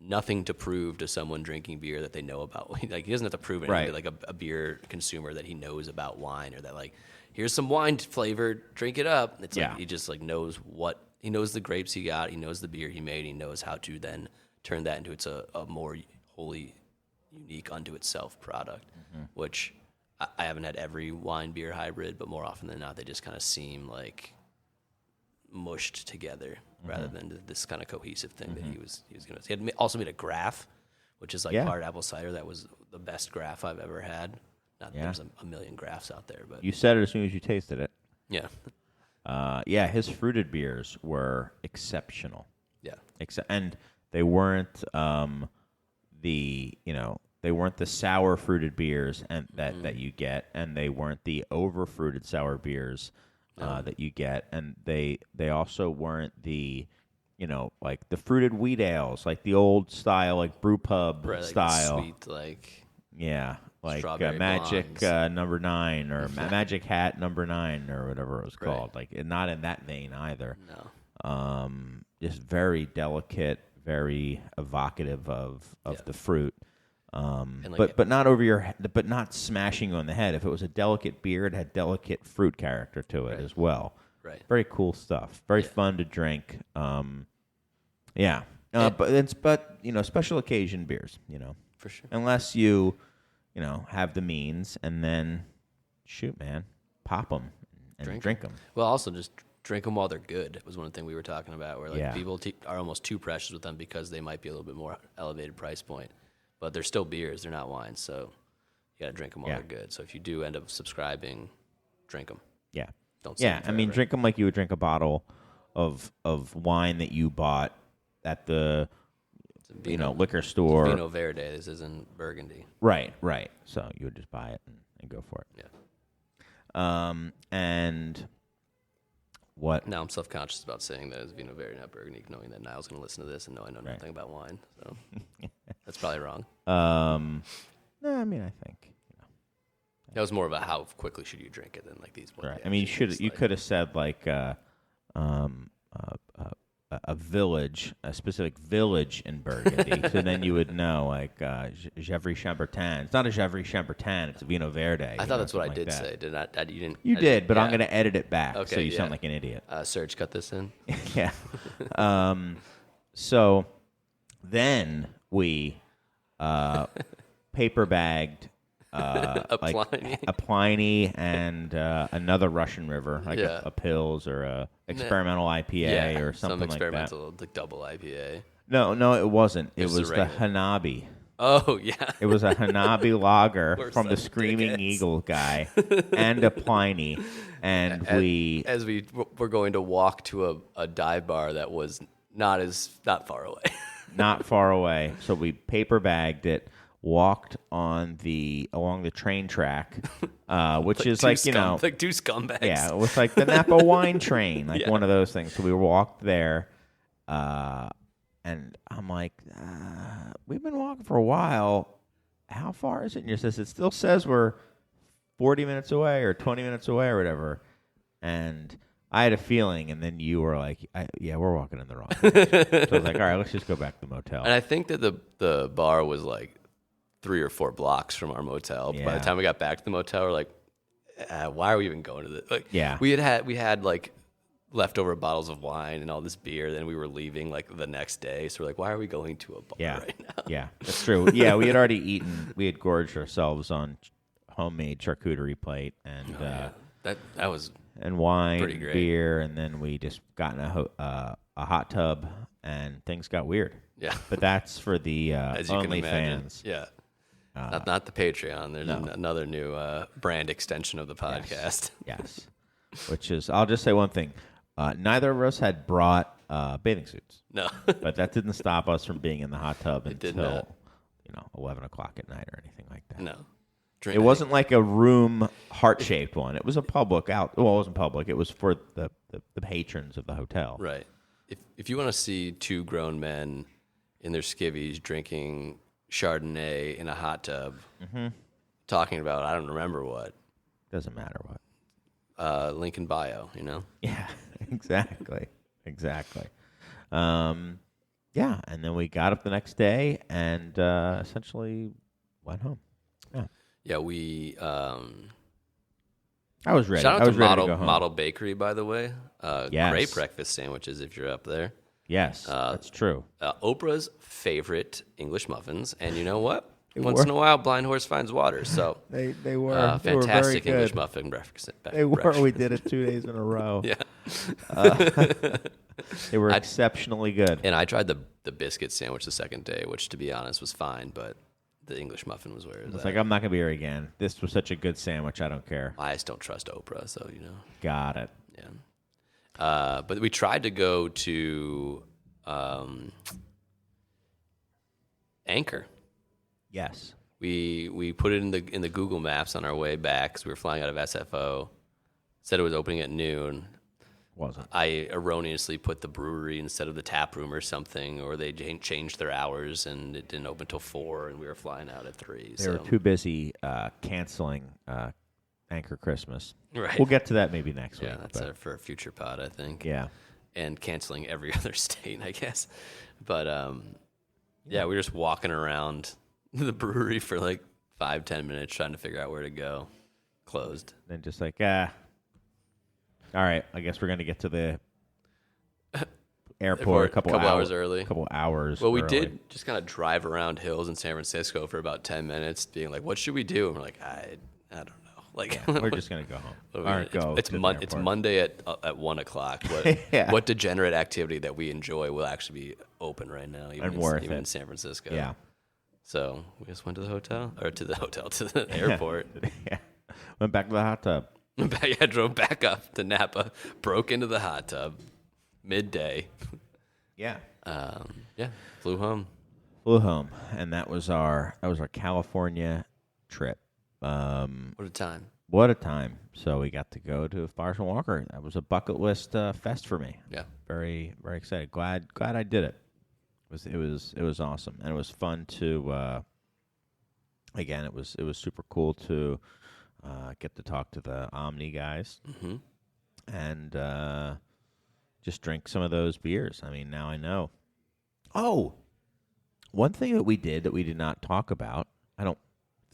nothing to prove to someone drinking beer that they know about. Like, he doesn't have to prove anything to like a beer consumer that he knows about wine, or that like, here's some wine flavor, drink it up. It's like he just like knows he knows the grapes he got, he knows the beer he made, he knows how to then turn that into a more wholly unique unto itself product, which I haven't had every wine beer hybrid, but more often than not, they just kind of seem like mushed together rather than this kind of cohesive thing that he was going to. He had also made a graph, which is like part apple cider. That was the best graph I've ever had. Not that there's a million graphs out there, but
You said it as soon as you tasted it.
yeah.
Yeah, his fruited beers were exceptional.
Yeah.
And they weren't they weren't the sour fruited beers and that you get, and they weren't the over fruited sour beers that you get, and they also weren't the like the fruited wheat ales, like the old style, like brew pub
Right, like
style.
sweet, like
Yeah, like
Strawberry
Magic number 9 or Magic Hat number 9 or whatever it was called. Like not in that vein either.
no.
Just very delicate, very evocative of the fruit. But not over your head, but not smashing you on the head. If it was a delicate beer, it had delicate fruit character to it as well.
Right.
Very cool stuff. Very fun to drink. Yeah. But special occasion beers.
For sure.
Unless you have the means, and then shoot, man, pop them and drink them.
Well, also just drink them while they're good was one thing we were talking about, where like people are almost too precious with them because they might be a little bit more elevated price point, but they're still beers, they're not wines, so you got to drink them while they're good. So if you do end up subscribing, drink them.
Yeah.
Don't.
Yeah, I mean, drink them like you would drink a bottle of wine that you bought at the liquor store.
It's Vino Verde. This isn't Burgundy.
Right. So you would just buy it and go for it.
Yeah.
And what?
Now I'm self-conscious about saying that it's Vino Verde, not Burgundy, knowing that Niall's going to listen to this and know I know nothing about wine. So that's probably wrong.
No, I mean, I think
that was more of a how quickly should you drink it than like these.
Right. I mean, you could have said like a village, a specific village in Burgundy, so then you would know like Gevrey Chambertin. It's not a Gevrey Chambertin; it's a Vino Verde.
I thought that's what I did say. Did not? You didn't.
You did, but I'm going to edit it back
okay,
so you sound like an idiot.
Serge, cut this in.
Yeah. So then we paper bagged a Pliny and another Russian River, like a Pils or a experimental IPA or something like that.
Some experimental, like double IPA.
No, it wasn't. It was the
regular.
Hanabi.
Oh, yeah.
It was a Hanabi lager from the
such
Screaming
dickheads.
Eagle guy and a Pliny. And
As we were going to walk to a dive bar that was not far away.
Not far away. So we paper bagged it, walked along the train track, which is like two
scumbags.
Yeah, it was like the Napa wine train, like one of those things. So we walked there, and I'm like, we've been walking for a while. How far is it? And it still says we're 40 minutes away or 20 minutes away or whatever. And I had a feeling, and then you were like, we're walking in the wrong direction. So I was like, all right, let's just go back to the motel.
And I think that the bar was like 3 or 4 blocks from our motel.
Yeah.
By the time we got back to the motel, we're like, why are we even going to this? Like,
yeah.
We had like leftover bottles of wine and all this beer. Then we were leaving like the next day. So we're like, why are we going to a bar right now?
Yeah, that's true. Yeah, we had already eaten. We had gorged ourselves on homemade charcuterie plate and
that was
and wine,
pretty great.
Beer, and then we just got in a hot tub and things got weird.
Yeah,
but that's for the
as you can imagine.
OnlyFans.
Yeah. Not the Patreon. There's another new brand extension of the podcast.
Yes. Which is, I'll just say one thing. Neither of us had brought bathing suits.
No.
But that didn't stop us from being in the hot tub until 11 o'clock at night or anything like that.
No.
It wasn't like a room heart-shaped one. It was a public out. Well, it wasn't public. It was for the patrons of the hotel.
Right. If you want to see 2 grown men in their skivvies drinking Chardonnay in a hot tub, talking about I don't remember what.
Doesn't matter what.
Link in bio,
Yeah, exactly. Yeah, and then we got up the next day and essentially went home.
Yeah, we.
I was ready.
Shout out
I was
to
ready to go home.
Model Bakery, by the way.
Yes.
Great breakfast sandwiches if you're up there.
Yes, that's true.
Oprah's favorite English muffins, and you know what? Once in a while, blind horse finds water. So
they were
fantastic
they were very
English
good.
muffin breakfast.
They were. We did it 2 days in a row.
Yeah,
they were exceptionally good.
and I tried the biscuit sandwich the second day, which to be honest was fine, but the English muffin was where it was.
It's like I'm not gonna be here again. This was such a good sandwich. I don't care.
I just don't trust Oprah, so
Got it.
Yeah. But we tried to go to Anchor.
Yes.
We put it in the Google Maps on our way back because we were flying out of SFO. Said it was opening at noon.
Wasn't.
I erroneously put the brewery instead of the tap room or something, or they changed their hours and it didn't open till 4, and we were flying out at 3.
They were too busy canceling Anchor Christmas.
Right.
We'll get to that maybe next week.
Yeah, that's for a future pod, I think.
Yeah.
And canceling every other state, I guess. But yeah, we were just walking around the brewery for like 5-10 minutes trying to figure out where to go. Closed.
Then just like, all right, I guess we're going to get to the airport a couple
hours early.
A couple hours
Well, we
early.
did just kind of drive around hills in San Francisco for about 10 minutes, being like, what should we do? And we're like, I don't know. Like,
We're just going to go home. All right, go.
It's
to the
it's
airport.
Monday at 1 o'clock.
Yeah.
What degenerate activity that we enjoy will actually be open right now, even,
And worth
even
it.
in San Francisco.
Yeah.
So we just went to the hotel, to the airport.
Yeah. Went back to the hot tub.
I drove back up to Napa, broke into the hot tub, midday.
Yeah.
Yeah, flew home.
Flew home, and that was our California trip.
What a time.
What a time! So we got to go to Firestone Walker. That was a bucket list fest for me.
Yeah.
Very, very excited. Glad I did it. It was awesome, and it was fun to. Again, it was super cool to get to talk to the Omni guys and just drink some of those beers. I mean, now I know. Oh, one thing that we did not talk about. I don't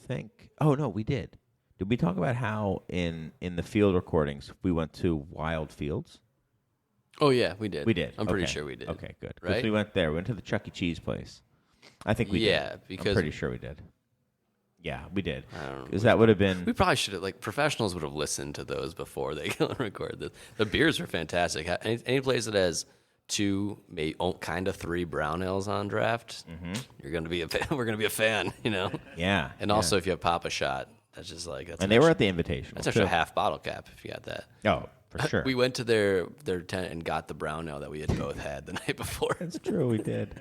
think. Oh no, we did. Did we talk about how in the field recordings we went to Wild Fields?
Oh, yeah, we did.
We did.
I'm pretty
Okay.
sure we did.
Okay, good. 'Cause
Right?
we went there. We went to the Chuck E. Cheese place. I think we did.
Yeah, because
I'm pretty sure we did. Yeah, we did.
I don't know.
Because that would have been.
We probably should have, like, professionals would have listened to those before they go and record this. The beers are fantastic. Any place that has 2, maybe kind of 3 brown ales on draft, you're gonna be a fan. We're gonna be a fan, you know.
Yeah.
And also, if you have Papa Shot, that's just like that's.
And they were at the Invitational.
That's actually a half bottle cap if you got that.
Oh, for sure.
We went to their tent and got the brown ale that we had both had the night before.
That's true. We did.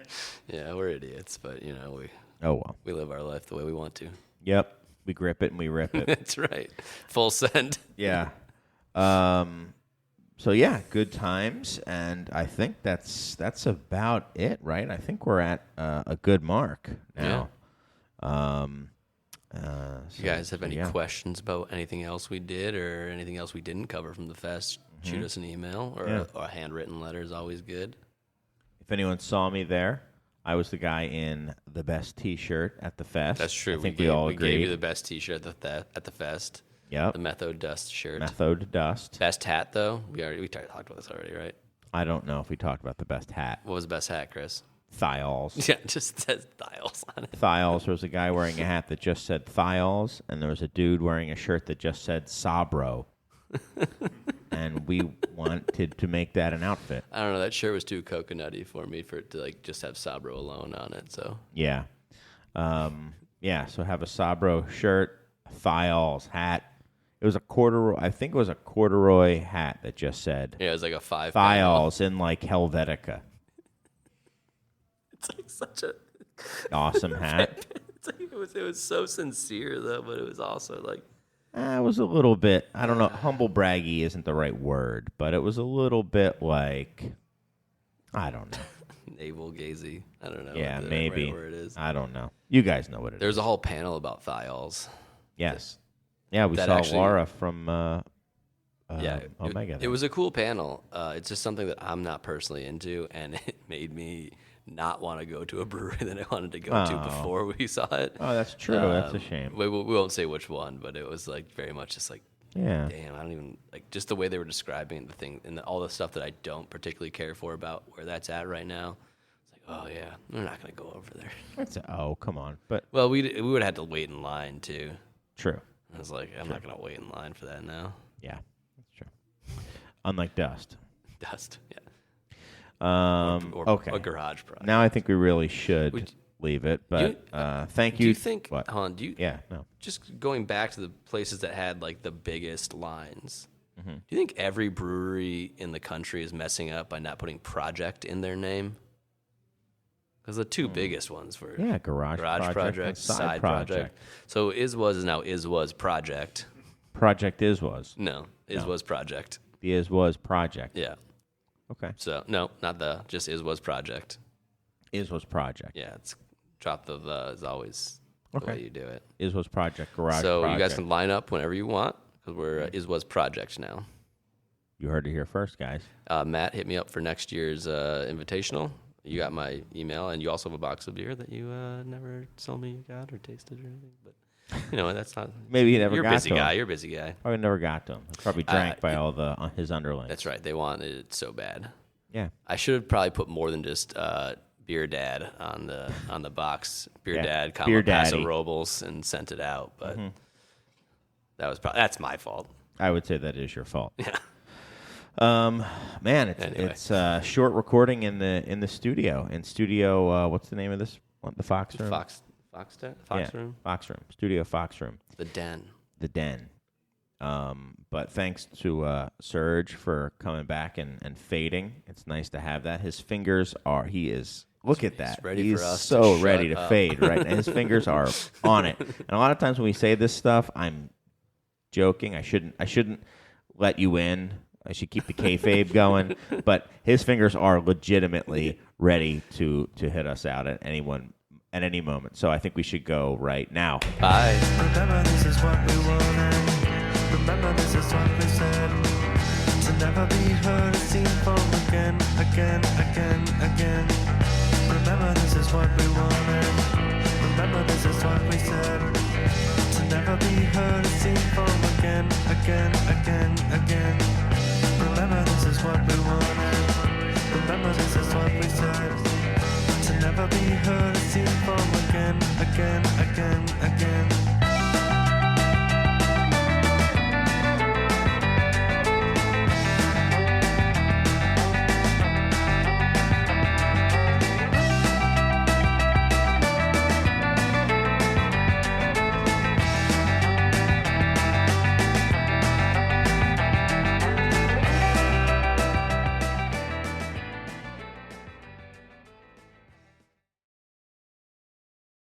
Yeah, we're idiots, but you know
Oh well.
we live our life the way we want to.
Yep. We grip it and we rip it.
That's right. Full send.
Yeah. So yeah, good times, and I think that's about it, right? I think we're at a good mark now.
You guys have any questions about anything else we did or anything else we didn't cover from the fest? Shoot us an email or a handwritten letter is always good.
If anyone saw me there, I was the guy in the best T-shirt at the fest.
That's true.
I think we all agreed.
We gave you the best T-shirt at the fest.
Yep.
The Method Dust shirt.
Method Dust.
Best hat though. We talked about this already, right?
I don't know if we talked about the best hat.
What was the best hat, Chris?
Thials.
Yeah, just says Thials on it.
Thials. There was a guy wearing a hat that just said Thials, and there was a dude wearing a shirt that just said Sabro. And we wanted to make that an outfit.
I don't know. That shirt was too coconutty for me for it to like just have Sabro alone on it. So
Yeah. So have a Sabro shirt, Thials hat. It was a corduroy. I think it was a corduroy hat that just said
yeah, it was like a 5
Thials in like Helvetica.
It's like such a
Awesome hat.
It's like it was so sincere though, but it was also like
It was a little bit. I don't know. Humble braggy isn't the right word, but it was a little bit like I don't know.
navel gazy. I don't know.
Yeah,
what the
maybe.
right word is.
I don't know. You guys know what it is.
There's a whole panel about thiols.
Yes. Yeah, we
that
saw
actually-
Laura from Omega.
It was a cool panel. It's just something that I'm not personally into, and it made me not want to go to a brewery that I wanted to go to before we saw it.
Oh, that's true. That's a shame.
We won't say which one, but it was like very much just like,
Yeah.
damn, I don't even like just the way they were describing the thing and all the stuff that I don't particularly care for about where that's at right now. It's like, oh yeah, we're not gonna go over there.
Come on. But
Well, we would have had to wait in line too.
true.
I was like, I'm not gonna wait in line for that now.
Yeah, that's true. Unlike Dust.
Dust, yeah. Or
Okay.
a garage project.
Now I think we really should
Would-
leave it, but thank you.
Do you think,
What?
Hon, do you,
Yeah, no.
just going back to the places that had like the biggest lines, Do you think every brewery in the country is messing up by not putting project in their name? Because the two biggest ones were
Garage Project and
Side Project. So is-was is now is-was Project.
Project is-was.
No, is-was Project.
The is-was Project.
Yeah.
Okay.
So, no, not just is-was Project.
Is-was Project.
Yeah, it's drop the is always the way you do it.
Is-was Project, Garage
So
Project.
you guys can line up whenever you want, because we're is-was Project now.
You heard it here first, guys.
Matt hit me up for next year's Invitational. You got my email, and you also have a box of beer that you never told me you got or tasted or anything. But you know that's not.
Maybe you never
You're
got
a busy
to
guy.
him.
You're a busy guy.
Probably never got to him. Probably drank by all his underlings.
That's right. They wanted it so bad.
Yeah.
I should have probably put more than just Beer Dad on the box. Beer Dad,
Beer
Paso
Daddy.
Robles, and sent it out. But that's my fault.
I would say that is your fault.
Yeah.
Man,
Anyway.
it's short recording in the studio. In studio, what's the name of this one? The Fox Room?
Fox Room?
Fox Room. Studio Fox Room.
The Den.
The Den. But thanks to Serge for coming back and fading. It's nice to have that. His fingers look at that.
ready
He's
for us
so
to
ready
shut
to
up.
fade, right? And his fingers are on it. And a lot of times when we say this stuff, I'm joking. I shouldn't let you in. I should keep the kayfabe going. But his fingers are legitimately ready to hit us out at any moment. So I think we should go right now.
Bye.
Remember this is what we wanted. Remember this is what we said. To never be heard or seen from again. Remember this is what we wanted. Remember this is what we said. To never be heard or seen from again. Remember this is what we wanted. Remember this is what we said. To never be heard or seen from again.